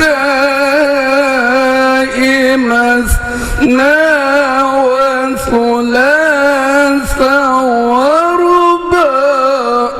مثنى وثلاث ورباع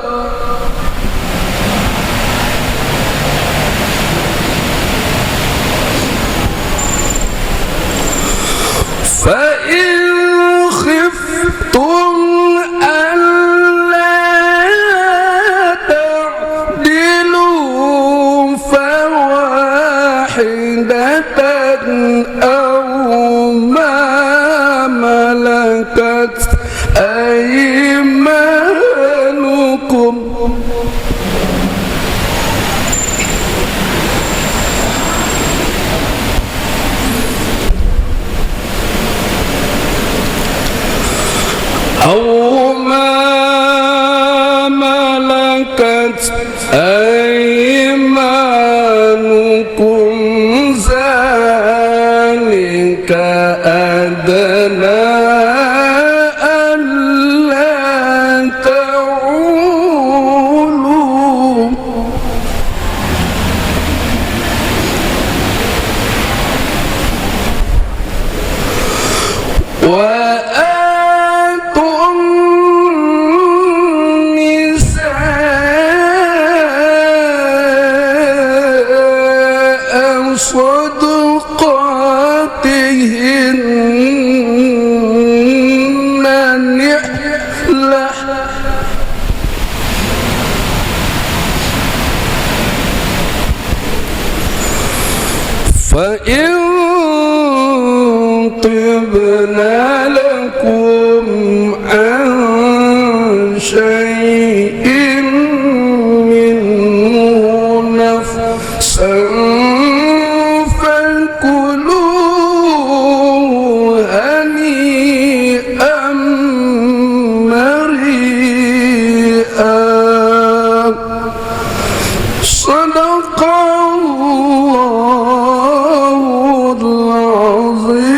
صدقاتهن نحلة فإن طبن لكم عن شيء منه نفسا فكلوه هنيئا مريئا صدق الله العظيم.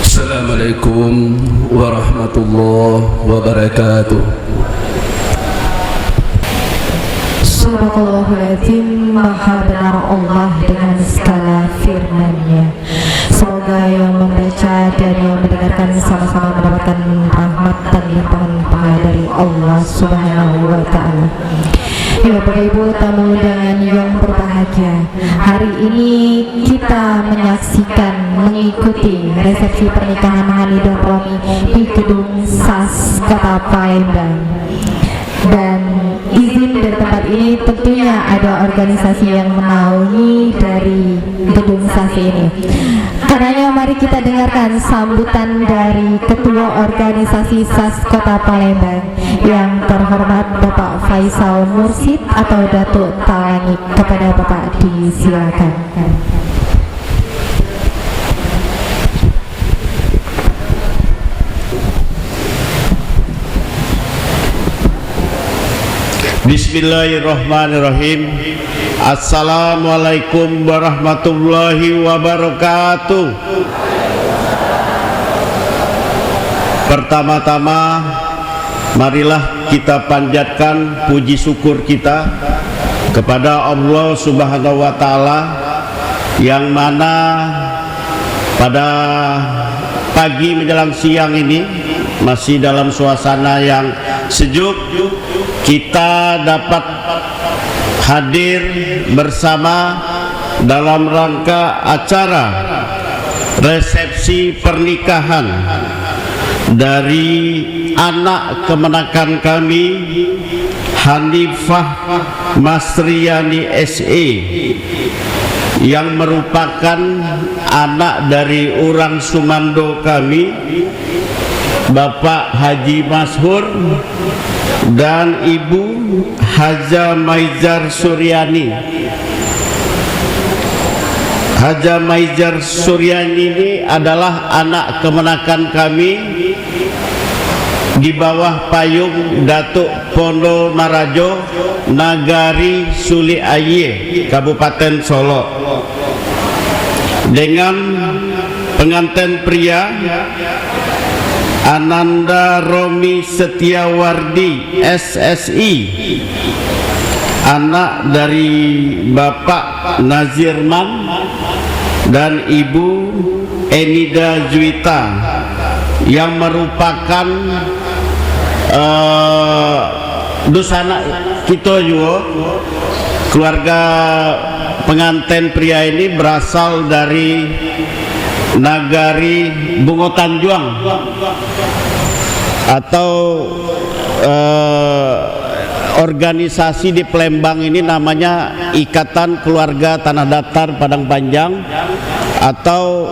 السلام عليكم ورحمة الله وبركاته. Subhanallahul Maha benar Allah dengan segala firman-Nya. Semoga yang membaca dan yang mendengarkan sama-sama mendapatkan rahmat dan limpahan pahala dari Allah Subhanahu wa Ta'ala. Ya, Bapak Ibu tamu undangan yang berbahagia, hari ini kita menyaksikan, mengikuti resepsi pernikahan Hani dan Romi di Gedung SAS Kota Palembang. Dan izin dari tempat ini tentunya ada organisasi yang menaungi dari gedung SAS ini. Karenanya mari kita dengarkan sambutan dari Ketua Organisasi SAS Kota Palembang yang terhormat Bapak Faisal Mursid atau Datuk Talangik. Kepada Bapak disilakan. Bismillahirrahmanirrahim. Assalamualaikum warahmatullahi wabarakatuh. Pertama-tama marilah kita panjatkan puji syukur kita kepada Allah Subhanahu wa Ta'ala, yang mana pada pagi menjelang siang ini masih dalam suasana yang sejuk, kita dapat hadir bersama dalam rangka acara resepsi pernikahan dari anak kemenakan kami, Hanifah Masriani SE, yang merupakan anak dari orang Sumando kami, Bapak Haji Mashur dan Ibu Haja Maizar Suryani. Haja Maizar Suryani ini adalah anak kemenakan kami di bawah payung Datuk Pondo Marajo, Nagari Suli Aye, Kabupaten Solo, dengan pengantin pria Ananda Romi Setiawardi SSI, anak dari Bapak Nazirman dan Ibu Enida Juwita, yang merupakan dosana kita juga. Keluarga pengantin pria ini berasal dari Nagari Bungo Tanjuang atau organisasi di Palembang ini namanya Ikatan Keluarga Tanah Datar Padang Panjang, atau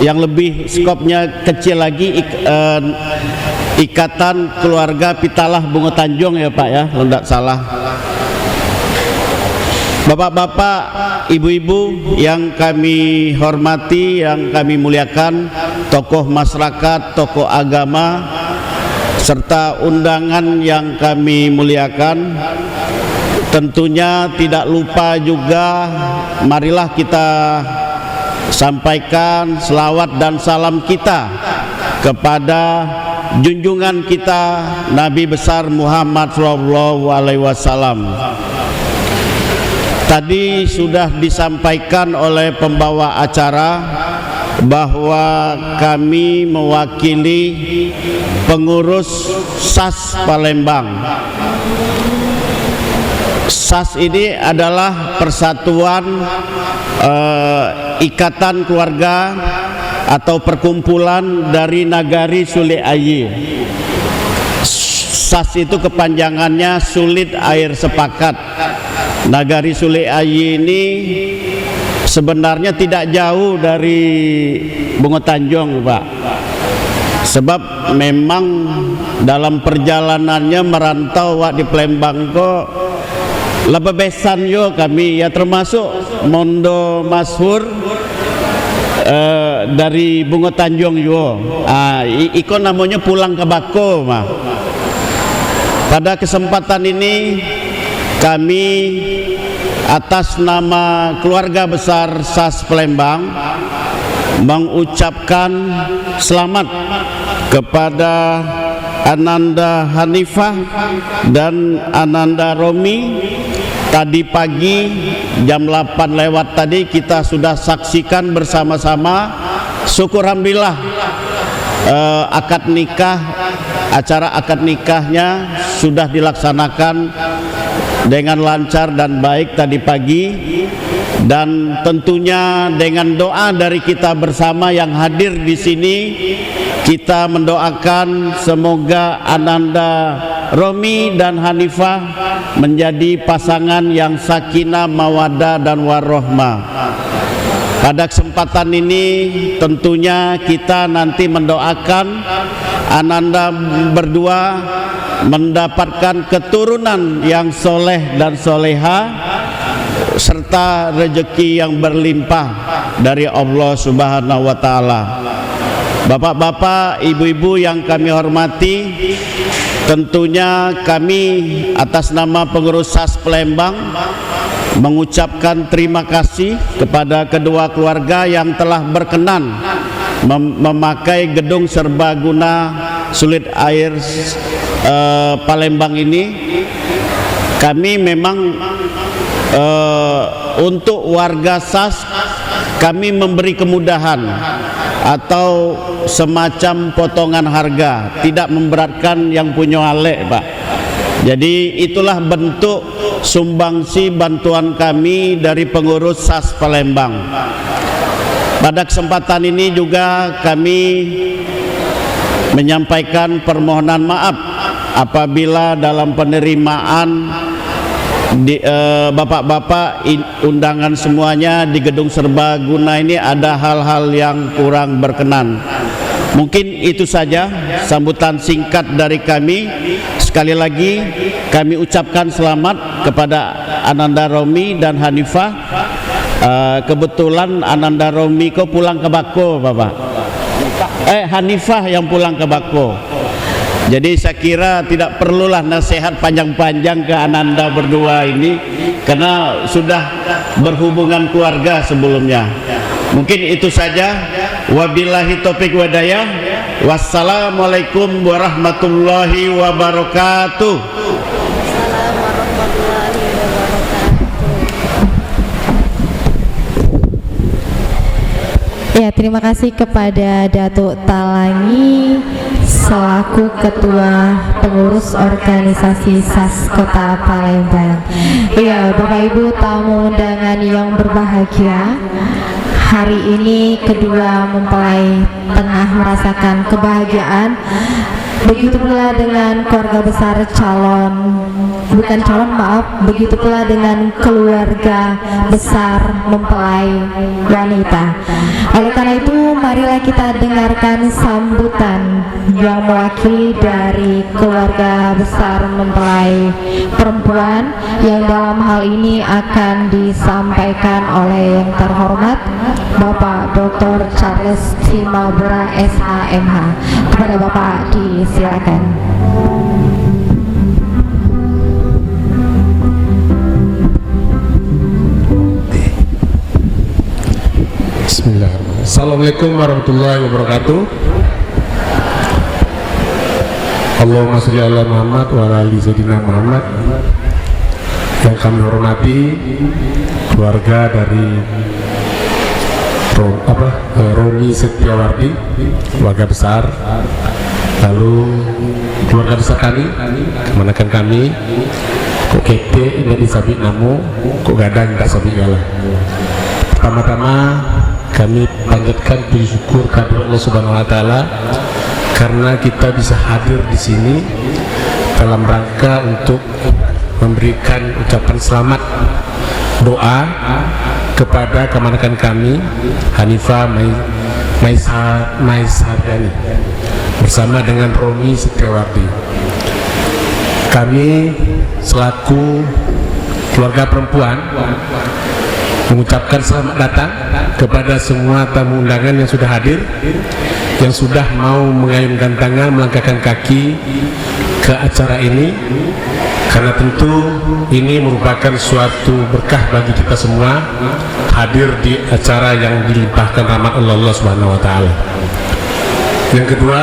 yang lebih skopnya kecil lagi Ikatan Keluarga Pitalah Bungo Tanjung, ya Pak ya, kalau tidak salah. Bapak-bapak, ibu-ibu yang kami hormati, yang kami muliakan, tokoh masyarakat, tokoh agama, serta undangan yang kami muliakan, tentunya tidak lupa juga marilah kita sampaikan selawat dan salam kita kepada junjungan kita Nabi besar Muhammad SAW. Tadi sudah disampaikan oleh pembawa acara bahwa kami mewakili pengurus SAS Palembang SAS ini adalah persatuan ikatan keluarga atau perkumpulan dari Nagari Sule Ayi. SAS itu kepanjangannya Sulit Air Sepakat. Nagari Sule Ayi ini sebenarnya tidak jauh dari Bungo Tanjung, Pak. Sebab memang dalam perjalanannya merantau di Palembang kok lebebesan yo kami ya, termasuk Mondo Masyhur dari Bungo Tanjung yo. Iko namanya Pulang ke Bako, mah. Pada kesempatan ini kami atas nama keluarga besar SAS Palembang mengucapkan selamat kepada Ananda Hanifah dan Ananda Romi. Tadi pagi jam 8 lewat tadi kita sudah saksikan bersama-sama. Syukur alhamdulillah acara akad nikahnya sudah dilaksanakan dengan lancar dan baik tadi pagi, dan tentunya dengan doa dari kita bersama yang hadir di sini, kita mendoakan semoga Ananda Romi dan Hanifah menjadi pasangan yang sakinah, mawaddah dan warahmah. Pada kesempatan ini tentunya kita nanti mendoakan Ananda berdua mendapatkan keturunan yang soleh dan soleha serta rezeki yang berlimpah dari Allah Subhanahu wa Ta'ala. Bapak-bapak, ibu-ibu yang kami hormati, tentunya kami atas nama pengurus SAS Palembang mengucapkan terima kasih kepada kedua keluarga yang telah berkenan memakai gedung serbaguna Sulit Air Palembang ini. Kami memang untuk warga SAS kami memberi kemudahan atau semacam potongan harga, tidak memberatkan yang punya alek, Pak. Jadi itulah bentuk sumbangsi bantuan kami dari pengurus SAS Palembang. Pada kesempatan ini juga kami menyampaikan permohonan maaf apabila dalam penerimaan bapak-bapak undangan semuanya di gedung serbaguna ini ada hal-hal yang kurang berkenan. Mungkin itu saja sambutan singkat dari kami. Sekali lagi kami ucapkan selamat kepada Ananda Romi dan Hanifah. Kebetulan Ananda Romi kok pulang ke Bako, Bapak. Hanifah yang pulang ke Bako. Jadi saya kira tidak perlulah nasihat panjang-panjang ke Ananda berdua ini, karena sudah berhubungan keluarga sebelumnya. Mungkin itu saja. Wabillahi taufiq wadayah. Wassalamualaikum warahmatullahi wabarakatuh. Ya, terima kasih kepada Datuk Talangi selaku Ketua Pengurus Organisasi SAS Kota Palembang. Ya, Bapak Ibu tamu undangan yang berbahagia, hari ini kedua mempelai tengah merasakan kebahagiaan. Begitu pula dengan keluarga besar begitu pula dengan keluarga besar mempelai wanita. Oleh karena itu, marilah kita dengarkan sambutan yang mewakili dari keluarga besar mempelai perempuan, yang dalam hal ini akan disampaikan oleh yang terhormat Bapak Dr. Charles Simabura SHMH. Kepada Bapak disilakan. Bismillahirrahmanirrahim. Assalamualaikum warahmatullahi wabarakatuh. Allahumma sholli ala Muhammad wa ala ali sayyidina Muhammad. Yang kami hormati keluarga dari Romi Setiawardi, keluarga besar, lalu keluarga besar kami, kemenakan kami, kok kete ini disabit namu kok gadang tak sabit galah. Pertama-tama kami panjatkan puji syukur kepada Allah Subhanahu wa taala karena kita bisa hadir di sini dalam rangka untuk memberikan ucapan selamat doa kepada keponakan kami Hanifah Maisardani bersama dengan Romi Setiawardi. Kami selaku keluarga perempuan mengucapkan selamat datang kepada semua tamu undangan yang sudah hadir, yang sudah mau mengayunkan tangan, melangkahkan kaki ke acara ini, karena tentu ini merupakan suatu berkah bagi kita semua hadir di acara yang dilimpahkan rahmat Allah Subhanahu wa taala. Yang kedua,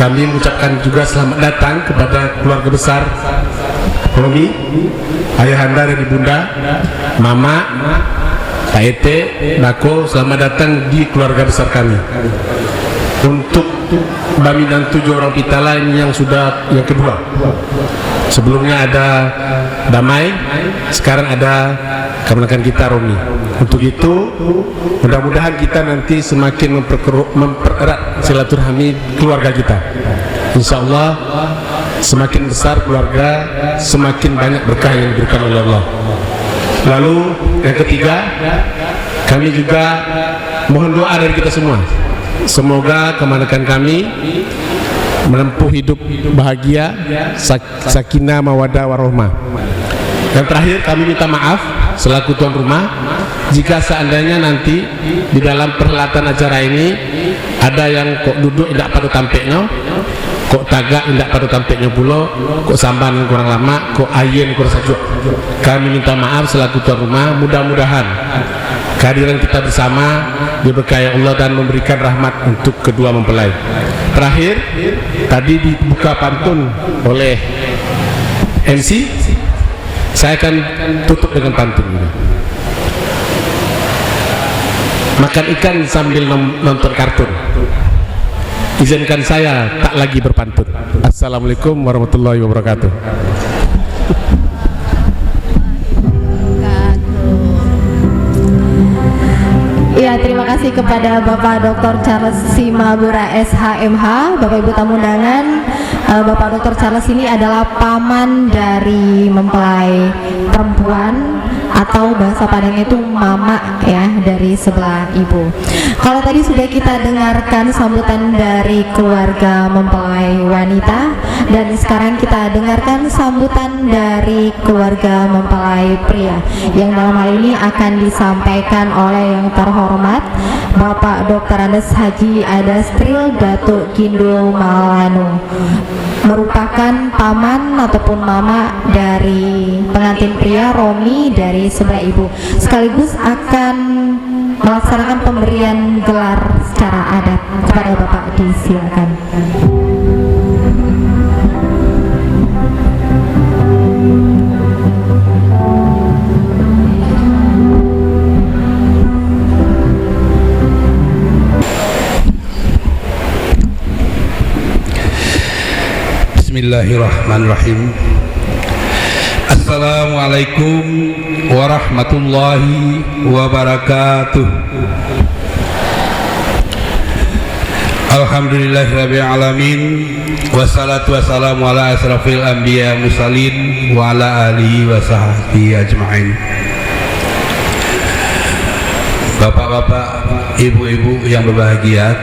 kami mengucapkan juga selamat datang kepada keluarga besar Romi, ayahanda dan ibunda, mama, Pak Ete, Nako, selamat datang di keluarga besar kami. Untuk Bami dan 7 orang pitala ini yang sudah yang kedua. Sebelumnya ada Damai, sekarang ada keponakan kita Romi. Untuk itu mudah-mudahan kita nanti semakin mempererat silaturahmi keluarga kita. Insya Allah semakin besar keluarga, semakin banyak berkah yang diberikan oleh Allah. Lalu yang ketiga, kami juga mohon doa dari kita semua. Semoga keponakan kami menempuh hidup bahagia, sakinah mawaddah warahmah. Yang terakhir, kami minta maaf selaku tuan rumah jika seandainya nanti di dalam perhelatan acara ini ada yang kok duduk tidak pada tampeknya, kok tagak tidak pada tampeknya pula, kok samban kurang lama, kok ayen kurang sajuk. Kami minta maaf selaku tuan rumah. Mudah-mudahan kehadiran kita bersama diberkahi Allah dan memberikan rahmat untuk kedua mempelai. Terakhir, tadi dibuka pantun oleh MC, saya akan tutup dengan pantun ini. Makan ikan sambil nonton kartun. Izinkan saya tak lagi berpantun. Assalamualaikum warahmatullahi wabarakatuh. Ya, terima kasih kepada Bapak Dr. Charles Simabura SHMH, Bapak Ibu tamu undangan. Bapak Dr. Charles ini adalah paman dari mempelai perempuan, atau bahasa Padangnya itu mama ya, dari sebelah ibu. Kalau tadi sudah kita dengarkan sambutan dari keluarga mempelai wanita, dan sekarang kita dengarkan sambutan dari keluarga mempelai pria, yang dalam hal ini akan disampaikan oleh yang terhormat Bapak Dr. Andes Haji Adastril Datuk Gindul Malanu, merupakan paman ataupun mama dari pengantin pria Romi dari sebelah ibu, sekaligus akan melaksanakan pemberian gelar secara adat kepada Bapak. Disilakan. Bismillahirrahmanirrahim. Assalamualaikum warahmatullahi wabarakatuh. Alhamdulillahirabbil alamin, wassalatu wassalamu ala asrafil anbiya mursalin wa ala alihi wa sahbihi ajma'in. Bapak-bapak, ibu-ibu yang berbahagia,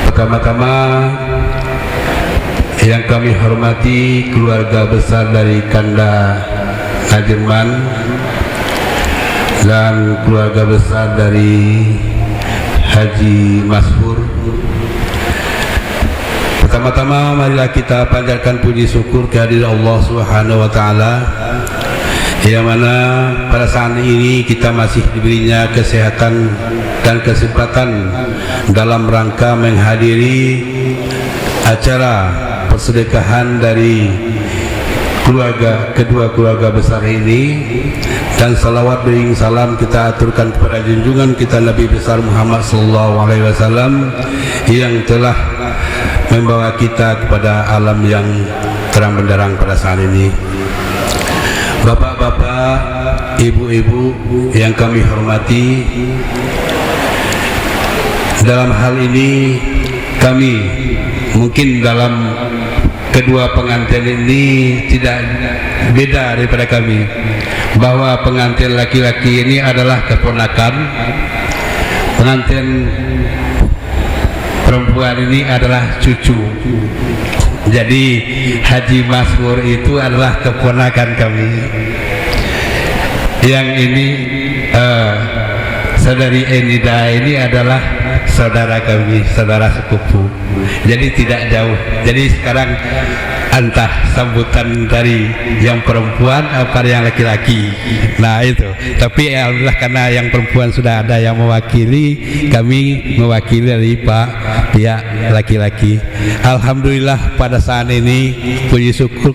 pertama-tama yang kami hormati keluarga besar dari Kanda Najirman dan keluarga besar dari Haji Masfur. Pertama-tama marilah kita panjatkan puji syukur kehadiran Allah Subhanahu wa taala, yang mana pada saat ini kita masih diberinya kesehatan dan kesempatan dalam rangka menghadiri acara persedekahan dari kedua keluarga besar ini, dan salawat bering salam kita aturkan kepada junjungan kita Nabi besar Muhammad SAW yang telah membawa kita kepada alam yang terang benderang pada saat ini. Bapak-bapak, ibu-ibu yang kami hormati, dalam hal ini kami mungkin dalam kedua pengantin ini tidak beda daripada kami, bahwa pengantin laki-laki ini adalah keponakan, pengantin perempuan ini adalah cucu. Jadi Haji Masmur itu adalah keponakan kami. Yang ini saudari Enida ini adalah saudara kami, saudara sepupu. Jadi tidak jauh. Jadi sekarang entah sambutan dari yang perempuan apa yang laki-laki. Nah itu. Tapi alhamdulillah karena yang perempuan sudah ada yang mewakili, kami mewakili dari pihak laki-laki. Alhamdulillah pada saat ini puji syukur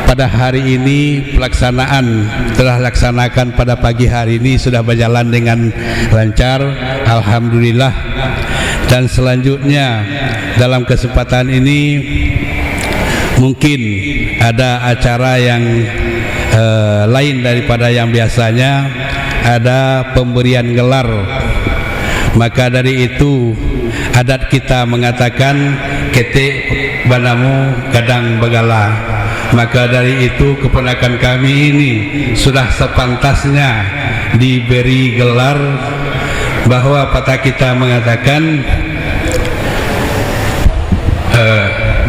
pada hari ini pelaksanaan telah laksanakan pada pagi hari ini sudah berjalan dengan lancar, alhamdulillah. Dan selanjutnya dalam kesempatan ini mungkin ada acara yang lain daripada yang biasanya, ada pemberian gelar. Maka dari itu adat kita mengatakan ketik banamu kadang begala. Maka dari itu keponakan kami ini sudah sepantasnya diberi gelar, bahwa patah kita mengatakan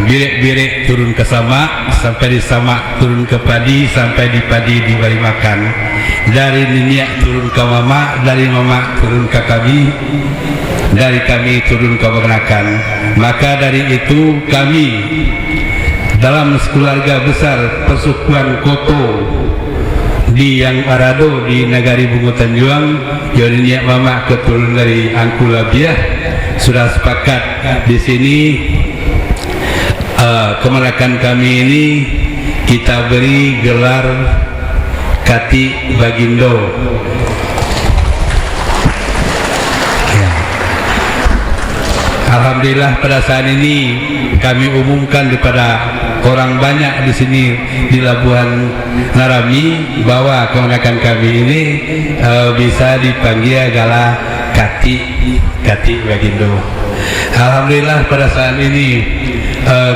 birik-birik turun ke samak, sampai di samak turun ke padi, sampai di padi diberi makan. Dari niniak turun ke mama, dari mama turun ke kami, dari kami turun ke keponakan. Maka dari itu kami dalam keluarga besar Persukuan Koto di Yang Arado di Nagari Bungo Tanjuang, yang niniak mama keturunan dari Angku Labiah, sudah sepakat di sini keponakan kami ini kita beri gelar Kati Bagindo. Ya. Alhamdulillah pada saat ini kami umumkan kepada orang banyak di sini di Labuhan Narami bahwa keponakan kami ini bisa dipanggil adalah Kati Bagindo. Alhamdulillah pada saat ini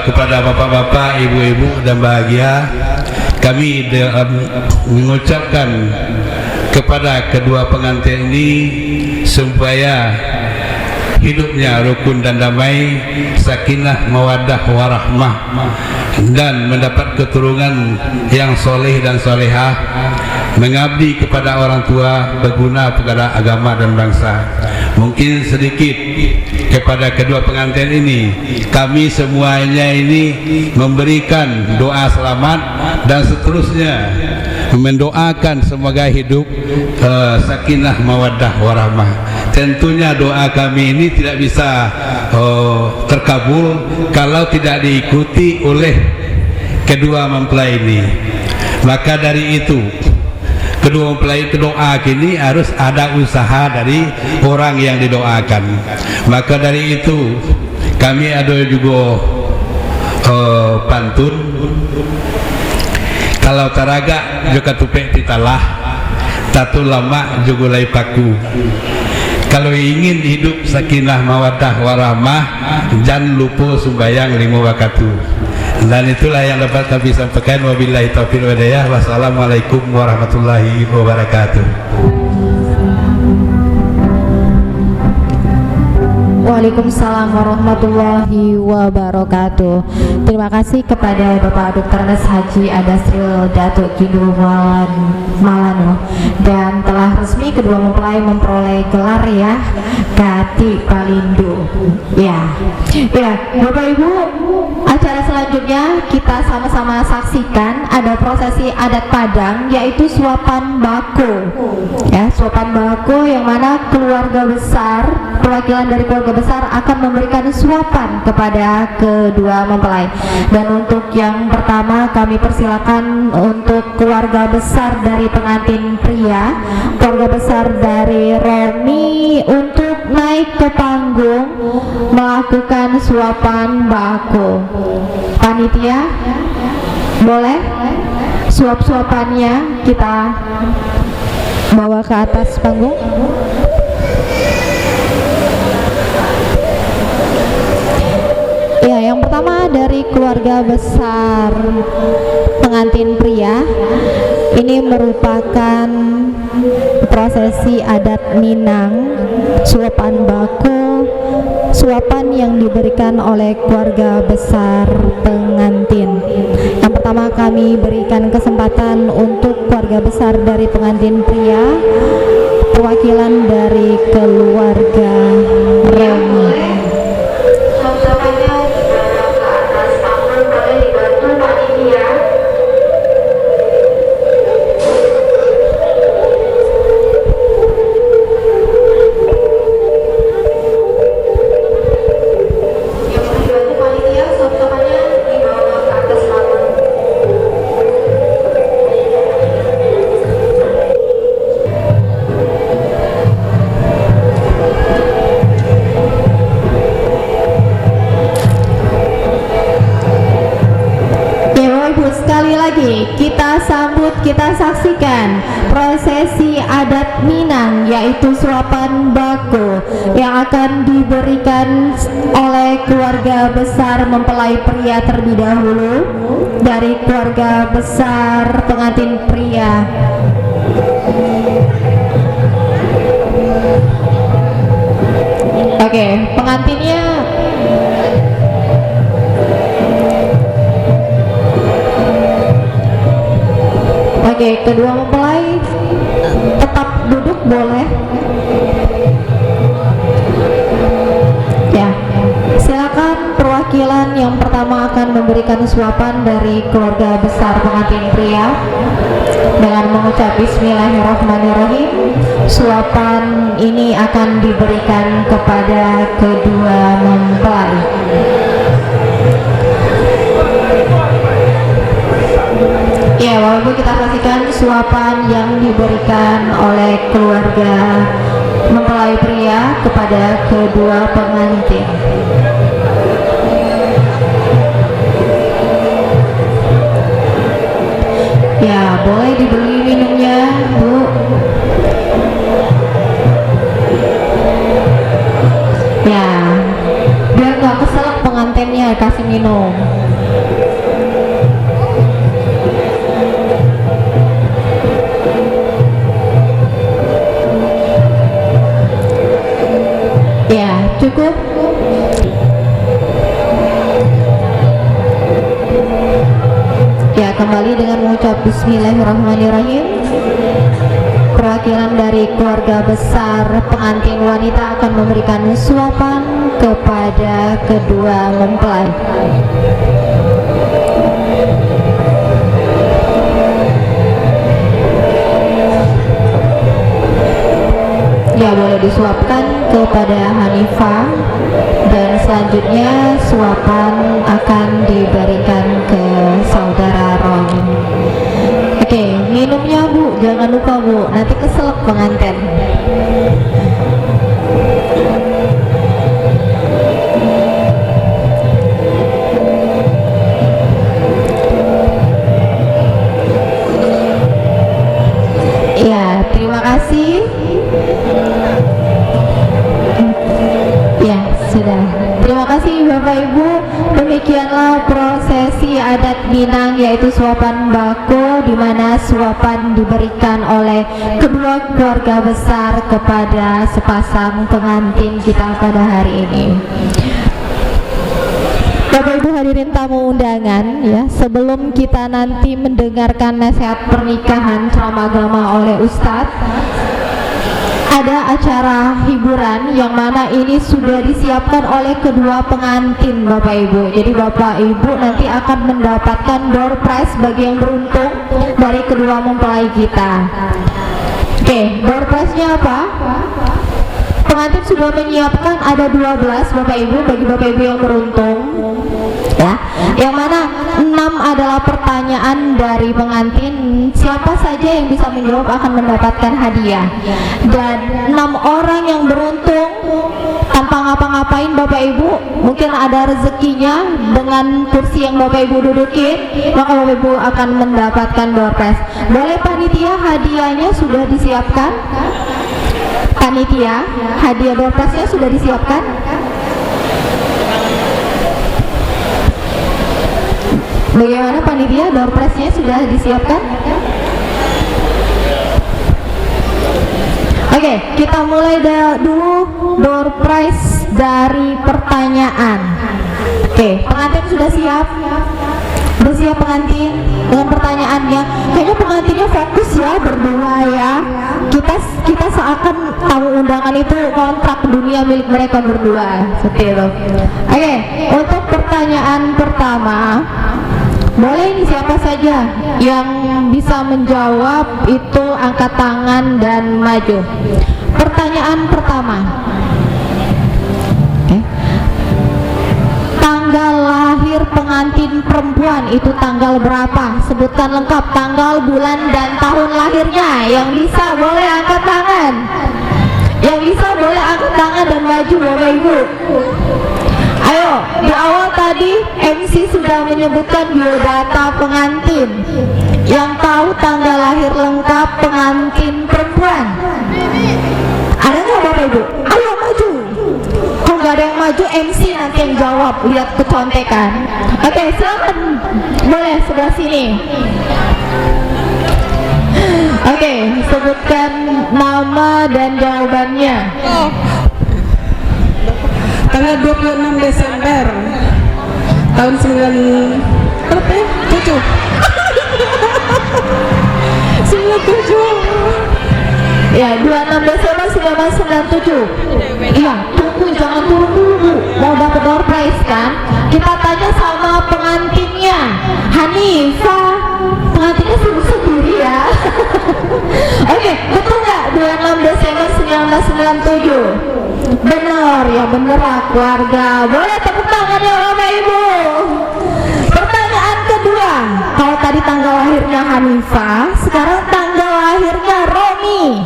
kepada bapak-bapak, ibu-ibu dan bahagia, kami mengucapkan kepada kedua pengantin ini supaya hidupnya rukun dan damai, sakinah, mawaddah, warahmah, dan mendapat keturunan yang soleh dan solehah, mengabdi kepada orang tua, berguna kepada agama dan bangsa. Mungkin sedikit kepada kedua pengantin ini, kami semuanya ini memberikan doa selamat dan seterusnya mendoakan semoga hidup sakinah, mawaddah, warahmah. Tentunya doa kami ini tidak bisa terkabul kalau tidak diikuti oleh kedua mempelai ini. Maka dari itu kedua mempelai doa kini harus ada usaha dari orang yang didoakan. Maka dari itu kami ada juga pantun, kalau taraga juga tupek titalah, tatu lama juga lai paku. Kalau ingin hidup sakinah, mawaddah, warahmah, jangan lupa sembahyang 5 waktu. Dan itulah yang dapat kami sampaikan. Wabillahi taufiq wal hidayah. Wassalamualaikum warahmatullahi wabarakatuh. Waalaikumsalam warahmatullahi wabarakatuh. Terima kasih kepada Bapak Dr. Nes Haji Adasril Datuk Kidu Malano, dan telah resmi kedua mempelai memperoleh gelar ya Kati Palindo. Ya, Bapak Ibu, acara selanjutnya kita sama-sama saksikan ada prosesi adat Padang, yaitu suapan bako. Ya, suapan bako yang mana keluarga besar, perwakilan dari keluarga besar akan memberikan suapan kepada kedua mempelai. Dan untuk yang pertama kami persilakan untuk keluarga besar dari pengantin pria, keluarga besar dari Romi untuk naik ke panggung melakukan suapan bako. panitia, boleh suap-suapannya kita bawa ke atas panggung. Ya, yang pertama dari keluarga besar pengantin pria. Ini merupakan prosesi adat Minang, suapan bako, suapan yang diberikan oleh keluarga besar pengantin. Yang pertama kami berikan kesempatan untuk keluarga besar dari pengantin pria, perwakilan dari keluarga Romi. Kita saksikan prosesi adat Minang, yaitu suapan bako yang akan diberikan oleh keluarga besar mempelai pria terlebih dahulu dari keluarga besar pengantin pria. Oke, pengantinnya kedua mempelai tetap duduk boleh. Ya, silakan perwakilan yang pertama akan memberikan suapan dari keluarga besar pengantin pria dengan mengucap Bismillahirrahmanirrahim. Suapan ini akan diberikan kepada kedua mempelai. Ya, Bapak Ibu, kita saksikan suapan yang diberikan oleh keluarga mempelai pria kepada kedua pengantin. Ya, boleh dibeli minumnya, Bu. Ya, biar gak keselak pengantinnya, kasih minum. Cukup. Ya, kembali dengan mengucap Bismillahirrahmanirrahim. Perwakilan dari keluarga besar pengantin wanita akan memberikan suapan kepada kedua mempelai. Ya, boleh disuapkan kepada Hanifah, dan selanjutnya suapan akan diberikan ke saudara Rom. Oke, minumnya Bu, jangan lupa Bu, nanti keselak pengantin. Ya, terima kasih. Ya, sudah. Terima kasih Bapak Ibu. Demikianlah prosesi adat Minang, yaitu suapan bako, di mana suapan diberikan oleh kedua keluarga besar kepada sepasang pengantin kita pada hari ini. Bapak Ibu hadirin tamu undangan, ya, sebelum kita nanti mendengarkan nasihat pernikahan ceramah agama oleh Ustadz, ada acara hiburan yang mana ini sudah disiapkan oleh kedua pengantin Bapak Ibu. Jadi Bapak Ibu nanti akan mendapatkan door prize bagi yang beruntung dari kedua mempelai kita. Oke, door prize-nya apa? Pengantin sudah menyiapkan ada 12 Bapak Ibu bagi Bapak Ibu yang beruntung, ya, yang mana 6 adalah pertanyaan dari pengantin. Siapa saja yang bisa menjawab akan mendapatkan hadiah, dan 6 orang yang beruntung tanpa ngapa-ngapain Bapak Ibu, mungkin ada rezekinya dengan kursi yang Bapak Ibu dudukin, maka Bapak Ibu akan mendapatkan door prize. Boleh panitia, hadiahnya sudah disiapkan? Panitia, hadiah door prize-nya sudah disiapkan? Bagaimana panitia, door prize-nya sudah disiapkan? Oke, kita mulai dulu door prize dari pertanyaan. Oke, pengantin sudah siap? Sudah siap pengantin dengan pertanyaannya? Kayaknya pengantinnya fokus ya, berdua ya. Kita seakan tamu undangan itu kontrak dunia milik mereka berdua. Seperti itu. Oke, untuk pertanyaan pertama, boleh ini siapa saja yang bisa menjawab itu angkat tangan dan maju. Pertanyaan pertama. Tanggal lahir pengantin perempuan itu tanggal berapa? Sebutkan lengkap tanggal, bulan, dan tahun lahirnya. Yang bisa boleh angkat tangan. Yang bisa boleh angkat tangan dan maju Bapak Ibu. Ayo, di awal tadi MC sudah menyebutkan biodata pengantin. Yang tahu tanggal lahir lengkap pengantin perempuan? Ada nggak Bapak Ibu? Ayo maju. Kalau nggak ada yang maju, MC nanti yang jawab. Lihat kecontekan. Oke, silakan. Boleh sebelah sini. Oke, sebutkan nama dan jawabannya. Tanggal 26 Desember tahun 97. 97. Ya, 26 Desember 1997. Iya, tunggu, jangan turun dulu. Mau dapat door prize kan? Kita tanya sama pengantinnya. Hanifah, pengantinnya sendiri ya. Oke, betul nggak 26 Desember 1997? Benar ya, benar keluarga. Boleh tepuk tangan ya Bapak Ibu. Pertanyaan kedua, kalau tadi tanggal lahirnya Hanifah, sekarang tanggal lahirnya Romi.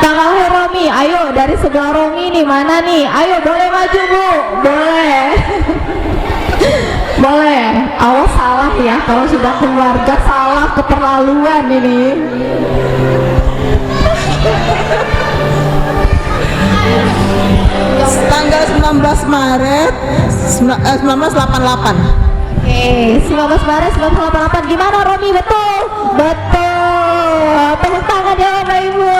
Tanggal lahir Romi, ayo dari sebelah Romi nih, mana nih? Ayo boleh maju Bu, boleh. Boleh. Awas salah ya, kalau sudah keluarga salah keterlaluan ini. Tanggal 19 Maret 1988. Oke, 19 Maret 1988. Gimana Romi? Betul? Betul. Tepuk tangan ya Bapak Ibu.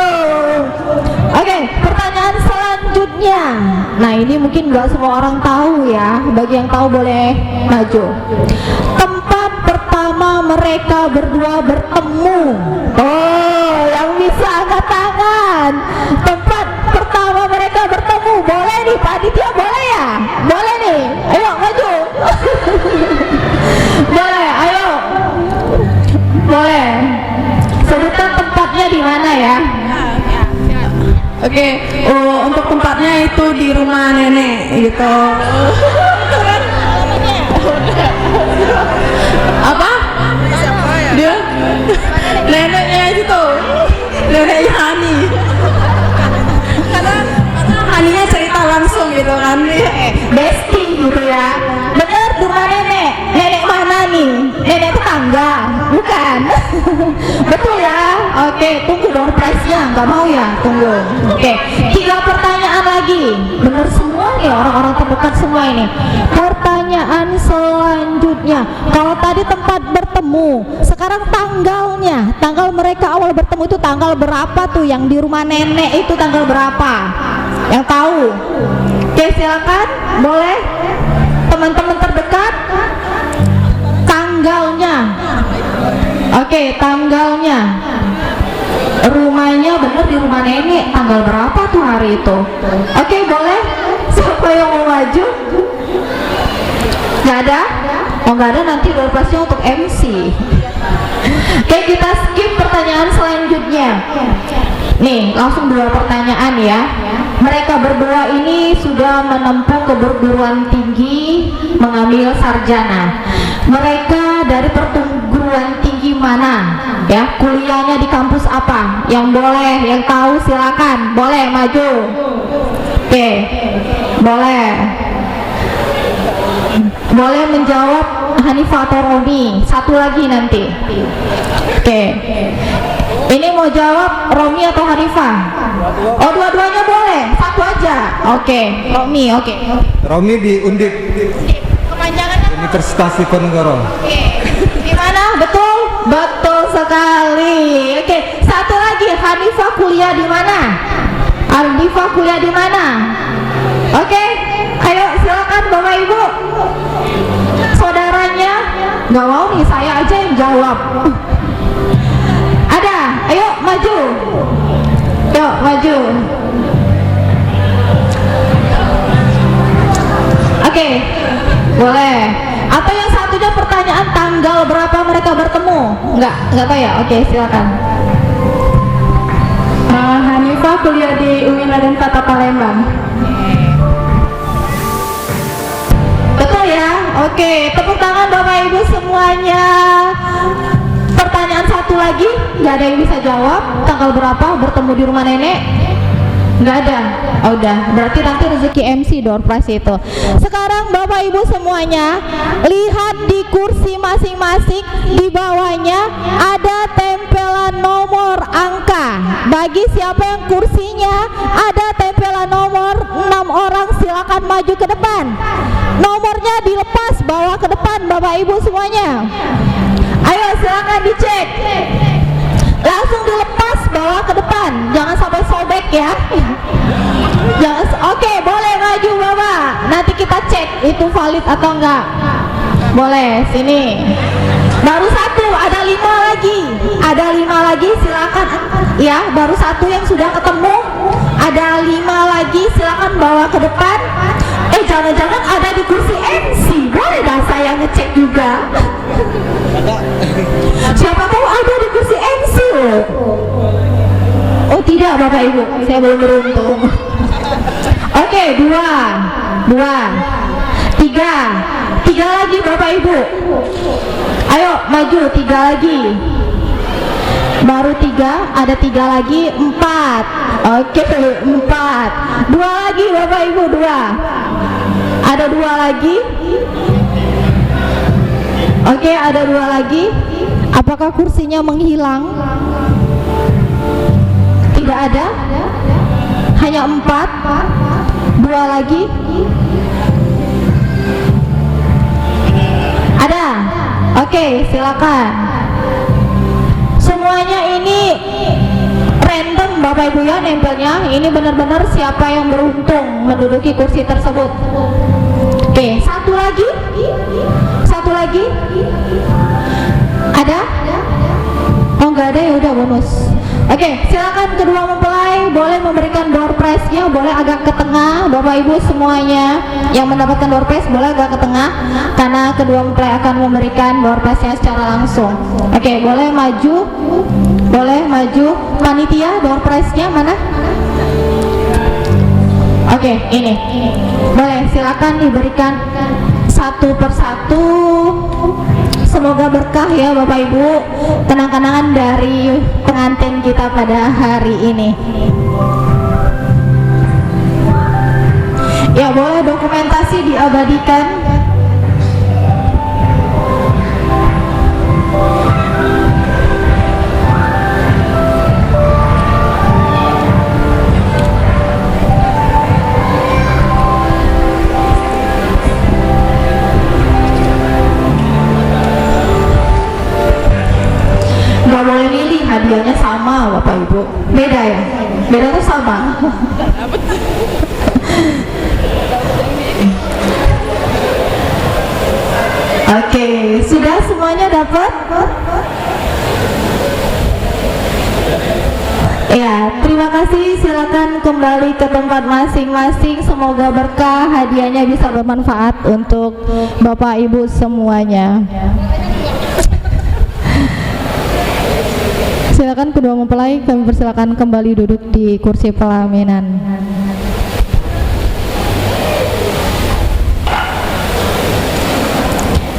Oke, pertanyaan selanjutnya. Nah, ini mungkin nggak semua orang tahu ya. Bagi yang tahu boleh maju. Tempat pertama mereka berdua bertemu. Oh, yang bisa angkat tangan. Tempat pertama mereka bertemu. Boleh nih panitia, boleh ya? Boleh nih. Ayo maju. Boleh, ayo. Boleh. Sebutkan tempatnya di mana ya? Oke, untuk tempatnya itu di rumah nenek gitu. Apa? Dia neneknya itu, neneknya Hani. Karena Haninya cerita langsung gitu kan, Besti gitu ya. Bener di rumah nenek. Nenek mana nih? Nenek tetangga, bukan? Betul ya? Oke, tunggu dong prize-nya. Nggak mau ya? Tunggu. Oke, 3 pertanyaan lagi. Bener semua nih, orang-orang terdekat semua ini. Pertanyaan selanjutnya, kalau tadi tempat bertemu, sekarang tanggalnya. Tanggal mereka awal bertemu itu tanggal berapa tuh? Yang di rumah nenek itu tanggal berapa? Yang tahu? Oke, silakan. Boleh? Teman-teman terdekat, tanggalnya. Oke, tanggalnya. Rumahnya bener di rumah nenek. Tanggal berapa tuh hari itu? Oke, boleh. Siapa yang mau maju? Nggak ada? Oh, nggak ada, nanti door prize-nya untuk MC. Oke, kita skip pertanyaan selanjutnya. Nih, langsung 2 pertanyaan ya. Mereka berdua ini sudah menempuh keperguruan tinggi, mengambil sarjana. Mereka dari perguruan tinggi mana? Ya, kuliahnya di kampus apa? Yang boleh, yang tahu silakan. Boleh maju. Oke, boleh. Boleh menjawab Hanifah atau Romi. Satu lagi nanti. Oke. Ini mau jawab Romi atau Hanifah? Oh, dua-duanya boleh. Satu aja. Oke, Romi. Oke. Romi di Undip. Kepanjangannya Universitas Diponegoro. Oke. Di mana? Betul? Betul sekali. Oke, satu lagi, Hanifah kuliah di mana? Hanifah kuliah di mana? Oke. Ayo silakan Bapak Ibu. Saudaranya nggak mau nih, saya aja yang jawab. Ada? Ayo maju. Yuk maju. Oke, boleh. Atau yang satunya pertanyaan tanggal berapa mereka bertemu? Enggak tahu ya? Oke, silakan. Hanifah kuliah di UIN Raden Fata Palembang. Betul ya? Oke, tepuk tangan Bapak Ibu semuanya. Pertanyaan satu lagi, nggak ada yang bisa jawab. Tanggal berapa bertemu di rumah nenek? Nggak ada. Oh, udah, berarti nanti rezeki MC door prize itu. Sekarang Bapak Ibu semuanya lihat di kursi masing-masing, di bawahnya ada tempelan nomor angka. Bagi siapa yang kursinya ada tempelan nomor 6 orang, silakan maju ke depan. Nomornya dilepas bawa ke depan Bapak Ibu semuanya. Ayo silakan dicek. Langsung dilepas bawa ke depan, jangan sampai sobek ya. Jangan. Oke, boleh maju Bapak. Nanti kita cek itu valid atau enggak. Boleh, sini. Baru satu, ada 5 lagi. Ada 5 lagi, silakan. Ya, baru satu yang sudah ketemu. Ada 5 lagi, silakan bawa ke depan. Jangan-jangan ada di kursi MC. Boleh dah saya ngecek juga. Siapa tahu ada di kursi MC loh. Oh tidak Bapak Ibu, saya belum beruntung. Oke, 2, 3 lagi Bapak Ibu. Ayo maju, 3 lagi. Baru 3, ada 3 lagi, 4. Oke, 4. 2 lagi Bapak Ibu, 2. Ada 2 lagi. Oke, ada 2 lagi. Apakah kursinya menghilang? Tidak ada. Hanya 4. 2 lagi. Ada. Oke, silakan. Semuanya ini random Bapak Ibu ya nempelnya. Ini benar-benar siapa yang beruntung menduduki kursi tersebut. Oke, satu lagi. Ada? Oh nggak ada, ya udah bonus. Oke, silakan kedua mempelai boleh memberikan door prize-nya, boleh agak ke tengah. Bapak Ibu semuanya yang mendapatkan door prize boleh agak ke tengah, karena kedua mempelai akan memberikan door prize-nya secara langsung. Oke, boleh maju. Panitia door prize-nya mana? Oke, ini. Boleh, silakan diberikan satu persatu. Semoga berkah ya Bapak Ibu, kenang-kenangan dari pengantin kita pada hari ini. Ya, boleh dokumentasi diabadikan. Gak boleh milih, hadiahnya sama Bapak Ibu. Beda ya? Beda tuh sama. Oke, sudah semuanya dapat? Ya, terima kasih. Silakan kembali ke tempat masing-masing. Semoga berkah, hadiahnya bisa bermanfaat untuk Bapak Ibu semuanya. Silakan kedua mempelai, kami persilakan kembali duduk di kursi pelaminan.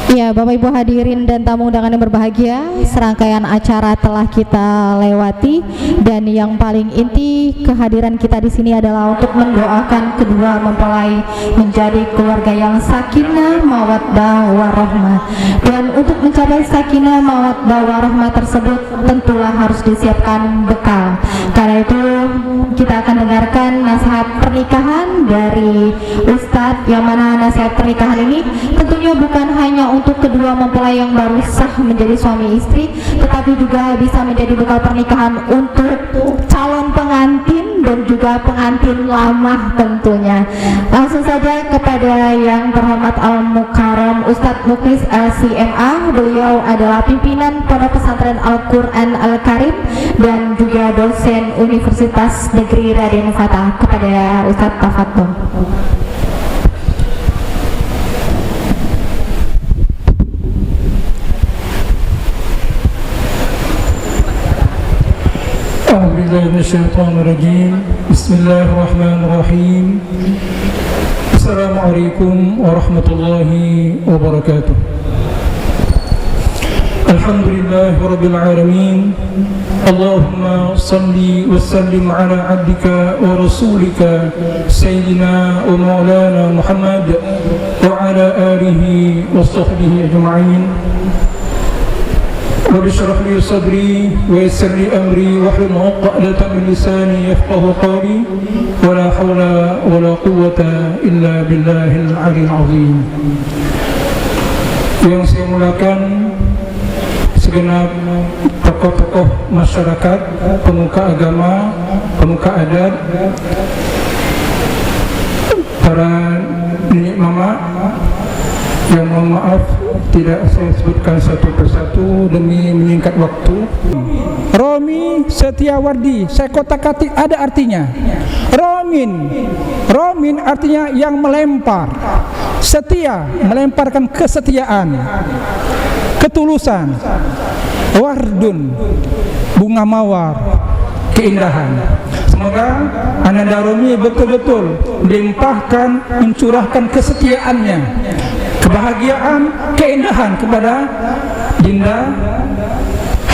Ya, Ya, Bapak Ibu hadirin dan tamu undangan yang berbahagia, serangkaian acara telah kita lewati dan yang paling inti kehadiran kita di sini adalah untuk mendoakan kedua mempelai menjadi keluarga yang sakinah, mawaddah, warahmah. Dan untuk mencapai sakinah, mawaddah, warahmah tersebut tentulah harus disiapkan bekal. Karena itu kita akan dengarkan nasihat pernikahan dari Ustadz, yang mana nasihat pernikahan ini tentunya bukan hanya untuk kedua mempelai yang baru sah menjadi suami istri, tetapi juga bisa menjadi bekal pernikahan untuk calon pengantin dan juga pengantin lama tentunya. Langsung saja kepada yang terhormat Al-Mukarram Ustadz Muklis LCMA. Beliau adalah pimpinan Pondok Pesantren Al-Quran Al-Karim dan juga dosen Universitas Negeri Raden Fatah. Kepada Ustadz, tafadhol. Bismillahirrahmanirrahim. Bismillahirrahmanirrahim. Assalamualaikum warahmatullahi wabarakatuh. Alhamdulillahi rabbil alamin. Allahumma salli wa sallim ala abdika wa rasulika sayyidina wa maulana Muhammad wa ala alihi wa sahbihi ajma'in. Rabbi shrah li sadri wa yassir li amri wahlul 'uqdatan min lisani yafqahu qawli wa la hawla wa la quwwata illa billahil 'aliyyil 'azim. Yang saya muliakan segenap tokoh-tokoh masyarakat, pemuka agama, pemuka adat, para nenek mama, yang mohon maaf tidak saya sebutkan satu persatu demi menyingkat waktu. Romi Setiawardi, saya kotak-katik ada artinya. Romin artinya yang melempar. Setia, melemparkan kesetiaan, ketulusan. Wardun, bunga mawar, keindahan. Semoga Ananda Romi betul-betul melimpahkan, mencurahkan kesetiaannya, kebahagiaan, keindahan kepada Dinda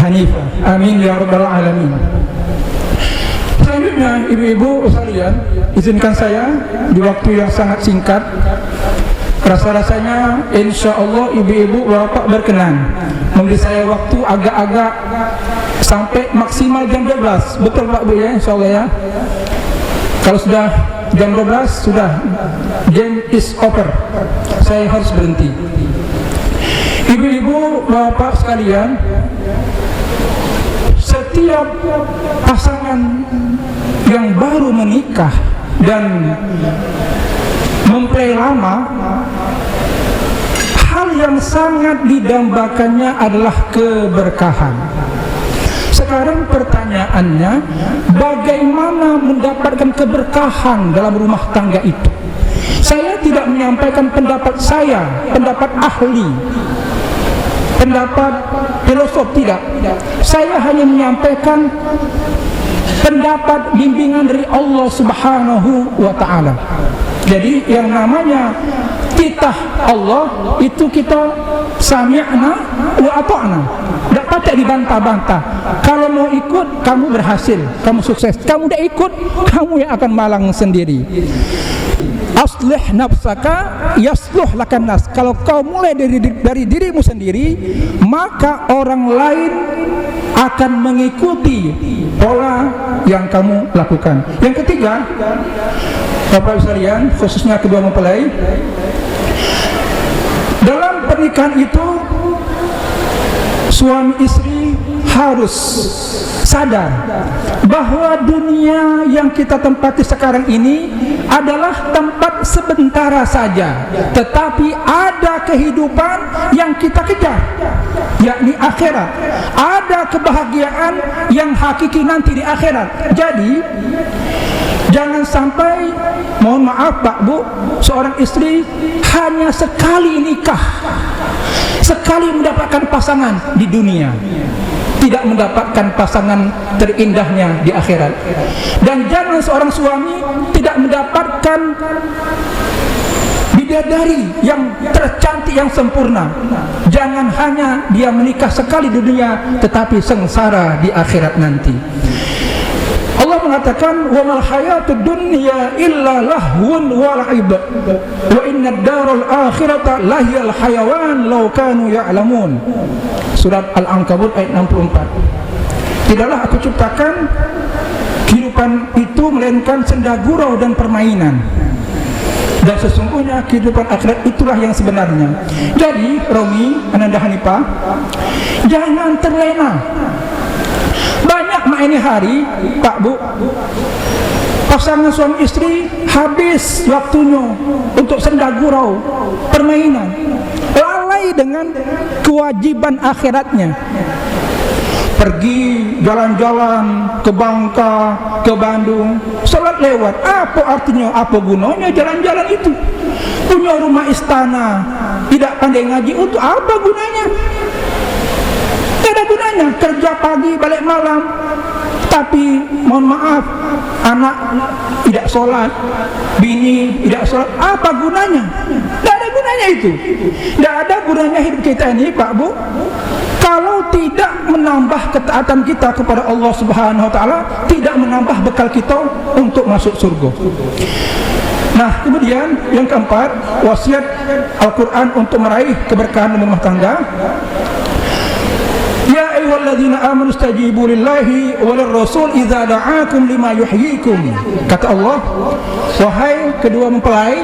Hanifah. Amin ya rabbal alamin. Selanjutnya, ibu-ibu sekalian, izinkan saya di waktu yang sangat singkat, rasa-rasanya insya Allah ibu-ibu bapak berkenan memberi saya waktu agak-agak sampai maksimal jam 12. Betul Pak Bu ya, insya Allah ya. Kalau sudah jam 12 sudah game is over, saya harus berhenti. Ibu-ibu bapak sekalian, setiap pasangan yang baru menikah dan mempelai lama, hal yang sangat didambakannya adalah keberkahan. Sekarang pertanyaannya, bagaimana mendapatkan keberkahan dalam rumah tangga itu? Saya tidak menyampaikan pendapat saya, pendapat ahli, pendapat filosof, tidak. Saya hanya menyampaikan pendapat bimbingan dari Allah Subhanahu wa ta'ala. Jadi yang namanya titah Allah itu kita sami'na wa ata'na, tidak patut dibantah-bantah. Kalau mau ikut kamu berhasil, kamu sukses. Kamu tidak ikut, kamu yang akan malang sendiri. Aslih nafsaka yasluh lakan nas. Kalau kau mulai dari dirimu sendiri, maka orang lain akan mengikuti pola yang kamu lakukan. Yang ketiga, Bapak sekalian, khususnya kedua mempelai, dalam pernikahan itu suami istri harus sadar bahwa dunia yang kita tempati sekarang ini adalah tempat sementara saja, tetapi ada kehidupan yang kita kejar, yakni akhirat. Ada kebahagiaan yang hakiki nanti di akhirat. Jadi jangan sampai, mohon maaf Pak Bu, seorang istri hanya sekali nikah, sekali mendapatkan pasangan di dunia, tidak mendapatkan pasangan terindahnya di akhirat. Dan jangan seorang suami tidak mendapatkan di bidadari yang tercantik, yang sempurna. Jangan hanya dia menikah sekali di dunia, tetapi sengsara di akhirat nanti. Allah mengatakan, wa mal hayatud dunya illa lahwun wa la'ib wa inna ad-daral akhirata lahiyal hayawan law kanu ya'lamun. Surat Al-Ankabut ayat 64. Tidaklah aku ciptakan kehidupan itu melainkan senda gurau dan permainan, dan sesungguhnya kehidupan akhirat itulah yang sebenarnya. Jadi Romi, Ananda Hanifah, jangan terlena. Banyak ini hari, Pak Bu, pasangan suami istri habis waktunya untuk senda gurau, permainan, lalai dengan kewajiban akhiratnya. Pergi jalan-jalan ke Bangka, ke Bandung, salat lewat. Apa artinya, apa gunanya jalan-jalan itu? Punya rumah istana, tidak pandai ngaji, untuk apa gunanya? Tidak ada gunanya. Kerja pagi, balik malam, tapi mohon maaf, anak tidak sholat, bini tidak sholat, apa gunanya? Tidak ada gunanya itu. Tidak ada gunanya hidup kita ini, Pak Bu, kalau tidak menambah ketaatan kita kepada Allah Subhanahu wa taala, tidak menambah bekal kita untuk masuk surga. Nah, kemudian yang keempat, wasiat Al-Qur'an untuk meraih keberkahan rumah tangga. Ya ayyuhalladzina amanu istajibu lillahi walir rasul idza da'akum lima yuhyikum. Kata Allah, wahai kedua mempelai,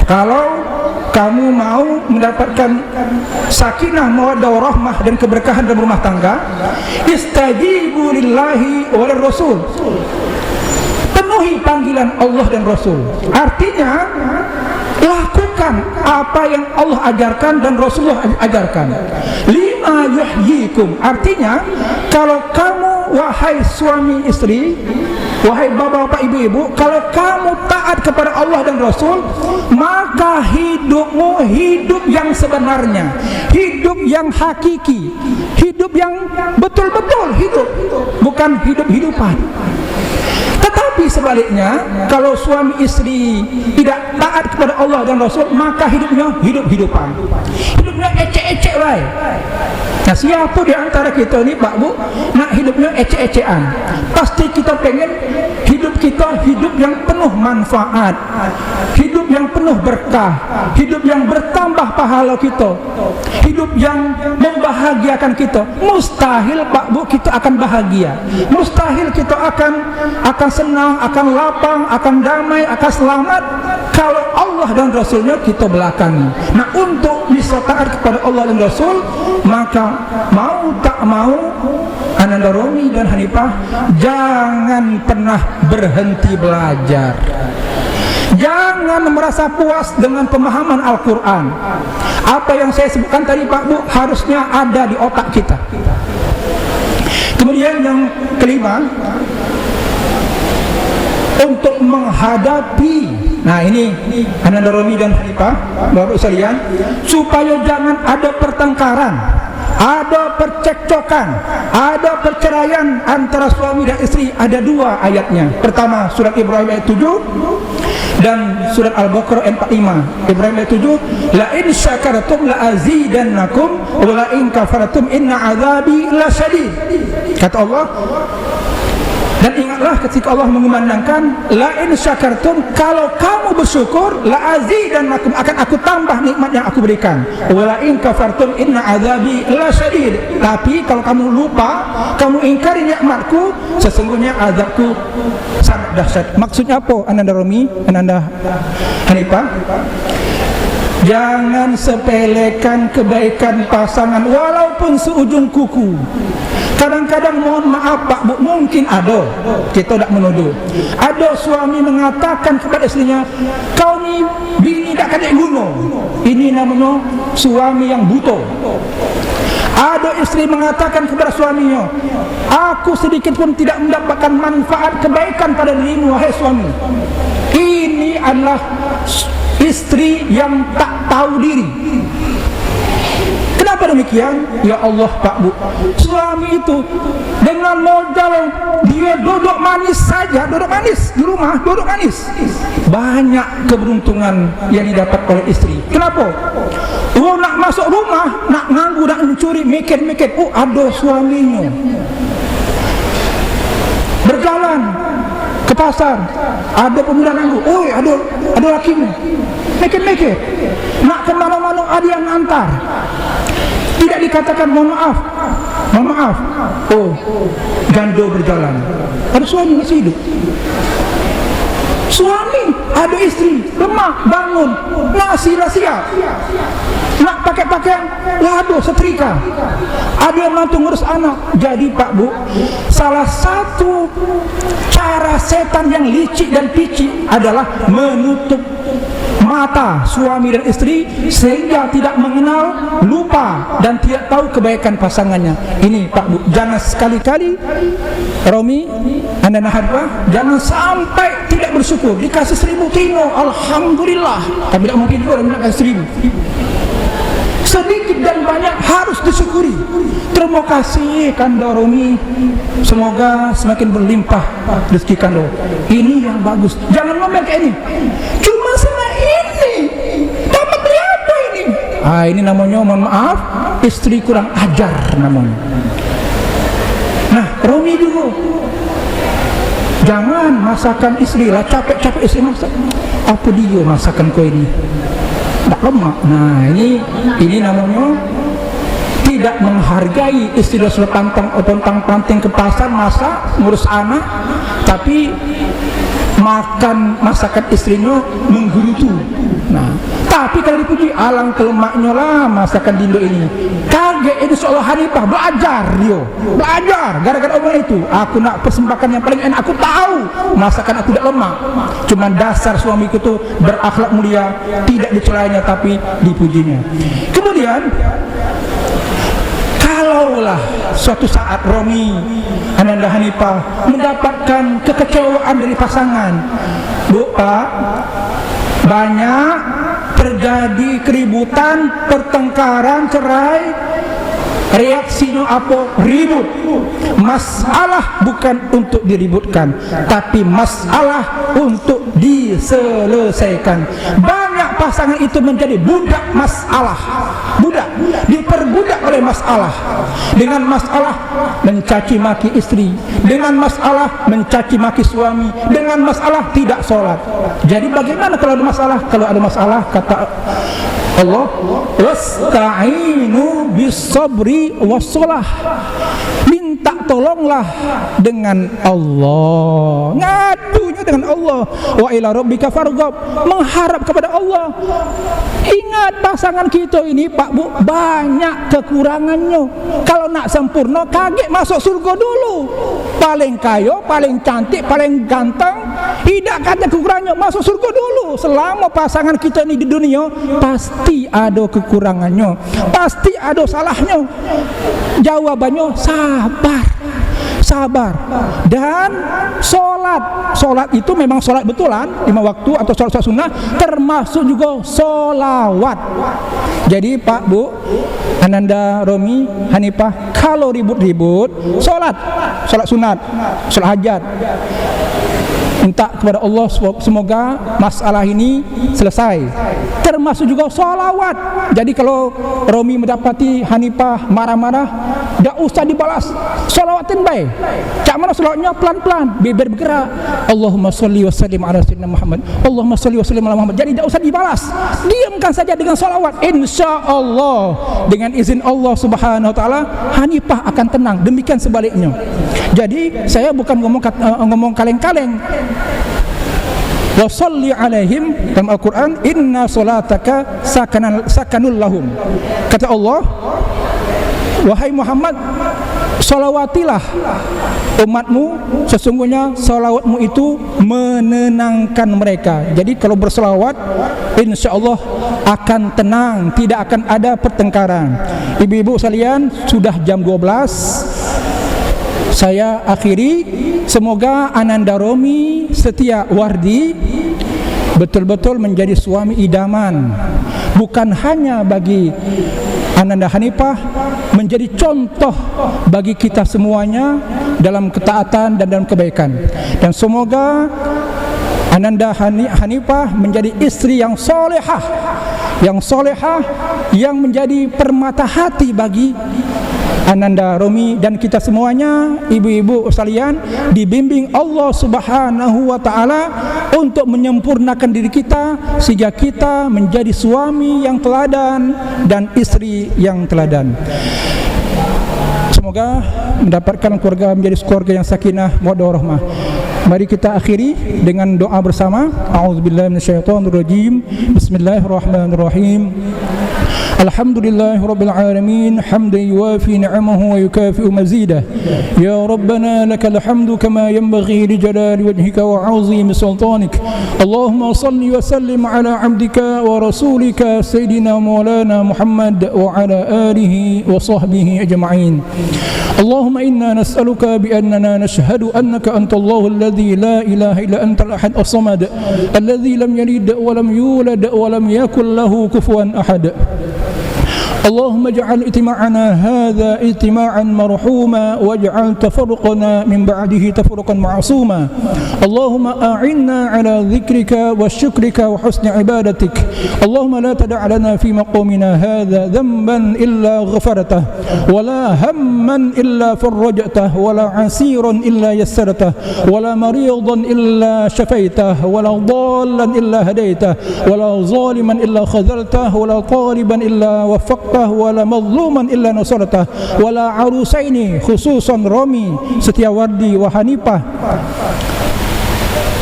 kalau kamu mau mendapatkan sakinah, mawaddah warahmah dan keberkahan dalam rumah tangga, istajibu lillahi walir rasul. Penuhi panggilan Allah dan Rasul. Artinya, lakukan apa yang Allah ajarkan dan Rasulullah ajarkan. Lima yuhyikum. Artinya, kalau kamu, wahai suami istri, wahai bapak-bapak, ibu-ibu, kalau kamu taat kepada Allah dan Rasul, maka hidupmu hidup yang sebenarnya, hidup yang hakiki, hidup yang betul-betul hidup, bukan hidup-hidupan. Tetapi sebaliknya, kalau suami istri tidak taat kepada Allah dan Rasul, maka hidupnya hidup-hidupan, hidupnya ecek-ecek wae. Nah, siapa di antara kita ini, Pak Bu, nak hidupnya ecek-ecekan? Pasti kita pengen hidup kita hidup yang penuh manfaat, hidup yang penuh berkah, hidup yang bertambah pahala kita, hidup yang membahagiakan kita. Mustahil, Pak Bu, kita akan bahagia. Mustahil kita akan senang, akan lapang, akan damai, akan selamat kalau Allah dan Rasulnya kita belakangi. Nah, untuk bisa taat kepada Allah dan Rasul, maka mau tak mau, Ananda Romi dan Hanifah, jangan pernah berhenti belajar. Jangan merasa puas dengan pemahaman Al-Quran. Apa yang saya sebutkan tadi, Pak Bu, harusnya ada di otak kita. Kemudian yang kelima, untuk menghadapi, nah ini Ananda Romi dan Hanifah, Bapak sekalian, supaya jangan ada pertengkaran, ada percekcokan, ada perceraian antara suami dan istri. Ada dua ayatnya. Pertama, surat Ibrahim ayat 7 dan surat Al-Baqarah ayat 45. Ibrahim ayat 7, la in syakartum la azidannakum wa la in kafartum inna azabi lasyadid. Kata Allah, dan ingatlah ketika Allah mengumandangkan, la in syakartum, kalau kamu bersyukur, la azidannakum, akan aku tambah nikmat yang aku berikan, wa la in kafartum inna azabi lasyadid. Tapi kalau kamu lupa, kamu ingkari nikmatku, sesungguhnya azabku sangat dahsyat. Maksudnya apa, Ananda Romi, Ananda Hanifah? Jangan sepelekan kebaikan pasangan walaupun seujung kuku. Kadang-kadang, mohon maaf Pak Bu, mungkin ada, kita tidak menuduh, ada suami mengatakan kepada istrinya, kau ni bini tak kadek guna. Ini namanya suami yang buta. Ada istri mengatakan kepada suaminya, aku sedikit pun tidak mendapatkan manfaat kebaikan pada dirimu, wahai suami. Ini adalah istri yang tak tahu diri. Kenapa Kenapa demikian? Ya Allah Pak Bu, suami itu dengan modal dia duduk manis saja, duduk manis di rumah, duduk manis, banyak keberuntungan yang didapat oleh istri. Kenapa? Nak masuk rumah, nak nganggu, nak mencuri, mikir-mikir, ada suaminya. Berjalan ke pasar, ada pemuda nanggu, ada lakinya, mikir-mikir, nak kemana-mana ada yang antar, tidak dikatakan mohon maaf, gando berjalan, ada suami masih hidup. Suami, ada istri, lemah, bangun, nasi siap, nak pakai pakaian, lado, setrika, ada yang mantu ngurus anak. Jadi Pak Bu, salah satu cara setan yang licik dan picik adalah menutup mata suami dan istri sehingga tidak mengenal, lupa dan tidak tahu kebaikan pasangannya. Ini Pak Bu, jangan sekali-kali Romi, Anda Hanifah, jangan sampai tidak bersyukur. Dikasih 1000 tino, alhamdulillah, tapi tidak mungkin juga orang kasih 1000. Sedikit dan banyak harus disyukuri. Terima kasih Kanda Romi, semoga semakin berlimpah rezeki Kanda. Ini yang bagus, jangan ngomel kayak ini, cuma sama ini dapat beli apa ini. Ini namanya, mohon maaf, istri kurang ajar namanya. Nah Romi juga, jangan masakan istri lah, capek-capek istri masak, apa dia masakan kau ini, tak lemak. Nah ini namanya tidak menghargai istri. Sudah pantang-panting ke pasar masak, ngurus anak, tapi makan masakan istrinya menggerutu. Nah, tapi kalau dipuji, alang kelemaknya lah masakan Dindo ini. Kaget ini seolah Hanifah belajar dia, belajar gara-gara omong itu. Aku nak persembahkan yang paling enak, aku tahu masakan aku tidak lemak. Cuman dasar suamiku itu berakhlak mulia, tidak dicelainya tapi dipujinya. Kemudian kalaulah suatu saat Romi, Ananda Hanifah mendapatkan kekecewaan dari pasangan, Bu Pak, banyak terjadi keributan, pertengkaran, cerai. Reaksinya apa? Ribut. Masalah bukan untuk diributkan, tapi masalah untuk diselesaikan. Banyak pasangan itu menjadi budak masalah, budak, diperbudak oleh masalah. Dengan masalah mencaci maki istri, dengan masalah mencaci maki suami, dengan masalah tidak sholat. Jadi bagaimana kalau ada masalah? Kalau ada masalah, kata Allah, wasta'inu bis-sabri was-shalah, minta tolonglah dengan Allah, ngadunya dengan Allah. Wa ila rabbika farghab, mengharap kepada Allah. Ingat pasangan kita ini Pak Bu, banyak kekurangannya. Kalau nak sempurna, kaget masuk surga dulu. Paling kaya, paling cantik, paling ganteng, tidak kata kekurangannya, masuk surga dulu. Selama pasangan kita ini di dunia, pasti ada kekurangannya, pasti ada salahnya. Jawabannya sabar dan sholat itu memang sholat betulan 5 waktu atau sholat sunnah, termasuk juga sholawat. Jadi Pak Bu, Ananda Romi, Hanifah, kalau ribut-ribut, sholat sunat, sholat hajat, minta kepada Allah semoga masalah ini selesai, termasuk juga sholawat. Jadi kalau Romi mendapati Hanifah marah-marah, tidak usah dibalas, sholawatin baik. Cak mana sholawatnya? Pelan-pelan, bibir bergerak, Allahumma sholli wa sallim ala sayyidina Muhammad, Allahumma sholli wa sallim ala Muhammad. Jadi tidak usah dibalas, diamkan saja dengan sholawat. Insya Allah dengan izin Allah Subhanahu Wa Taala, Hanifah akan tenang. Demikian sebaliknya. Jadi saya bukan ngomong kaleng-kaleng. Wa sholli alaihim, dalam Al-Quran, inna sholataka sakanul lahum. Kata Allah, wahai Muhammad, sholawatilah umatmu, sesungguhnya sholawatmu itu menenangkan mereka. Jadi kalau bersolawat, insya Allah akan tenang, tidak akan ada pertengkaran. Ibu-ibu sekalian, sudah jam 12. Saya akhiri, semoga Ananda Romi Setia Wardi betul-betul menjadi suami idaman, bukan hanya bagi Ananda Hanifah menjadi contoh bagi kita semuanya dalam ketaatan dan dalam kebaikan. Dan semoga Ananda Hanifah menjadi istri yang solehah, yang menjadi permata hati bagi Ananda Romi dan kita semuanya, ibu-ibu sekalian, dibimbing Allah Subhanahu wa taala untuk menyempurnakan diri kita sehingga kita menjadi suami yang teladan dan istri yang teladan. Semoga mendapatkan keluarga menjadi keluarga yang sakinah, mawaddah warahmah. Mari kita akhiri dengan doa bersama. A'udzubillahi minasyaitonirrajim. Bismillahirrahmanirrahim. Alhamdulillahi Rabbil Alamin, hamdan yuwafi ni'amahu wa yukafi'u mazidah. Ya Rabbana lakal hamdu kama yanbaghi li jalali wajhika wa 'azimi sultanik. Allahumma salli wa sallim ala 'abdika wa rasulika sayyidina maulana Muhammad wa ala alihi wa sahbihi ajma'in. Allahumma inna nas'aluka bi annana nashhadu annaka antallahu alladhi la ilaha illa antal ahad as-samad alladhi lam yalid wa lam yulad wa lam yakul lahu kufuwan ahad. اللهم اجعل اجتماعنا هذا اجتماعا مرحوما واجعل تفرقنا من بعده تفرقا معصوما. اللهم أعنا على ذكرك وشكرك وحسن عبادتك. اللهم لا تدع لنا في مقامنا هذا ذنبا إلا غفرته ولا هما إلا فرجته ولا عسيرا إلا يسرته ولا مريضا إلا شفيته ولا ضالا إلا هديته ولا ظالما إلا خذلته ولا طالبا إلا وفقته wala mazluman illa nasartah wala arusaini khususan Romi Setiawardi wa Hanifah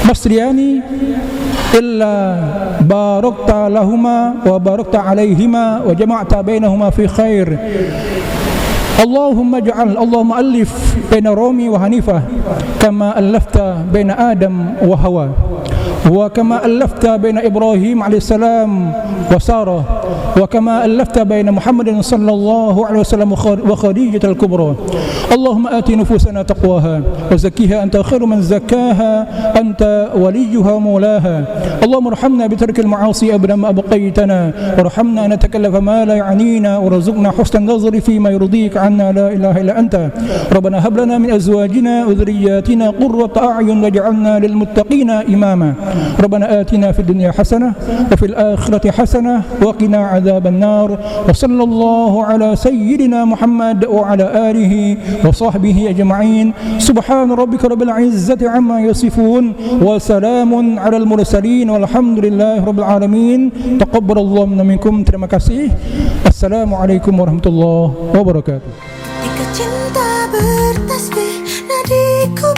Masriani illa barakta lahuma wa barakta alaihima wa jama'ta bainahuma fi khair. Allahumma ja'al Allahumma alif baina Romi wa Hanifah kama alafta baina Adam wa Hawa wa kama alafta baina Ibrahim alaihissalam wa Sarah wa kama alafta baina Muhammadin sallallahu alaihi wasallam wa Khadijah al-Kubra. Allahumma ati nufusana taqwaha wa zakkiha anta khairu man zakkaha anta waliyuha mawlaha. Allahumma arhamna bi tarkil ma'asi abada ma abqaytana warhamna an natakallafa ma la ya'nina warzuqna husnan nazri fi ma yurdika عنا لا إله إلا أنت. ربنا هب لنا من أزواجنا وذرياتنا قرة أعين واجعلنا للمتقين إماما. ربنا آتنا في الدنيا حسنة وفي الآخرة حسنة وقنا عذاب النار. وصلى الله على سيدنا محمد وعلى آله وصحبه أجمعين. سبحان ربك رب العزة عما يصفون وسلام على المرسلين والحمد لله رب العالمين. تقبل الله منا منكم. Terima kasih. Assalamualaikum warahmatullahi wabarakatuh. Ketika cinta bertasbih, nadiku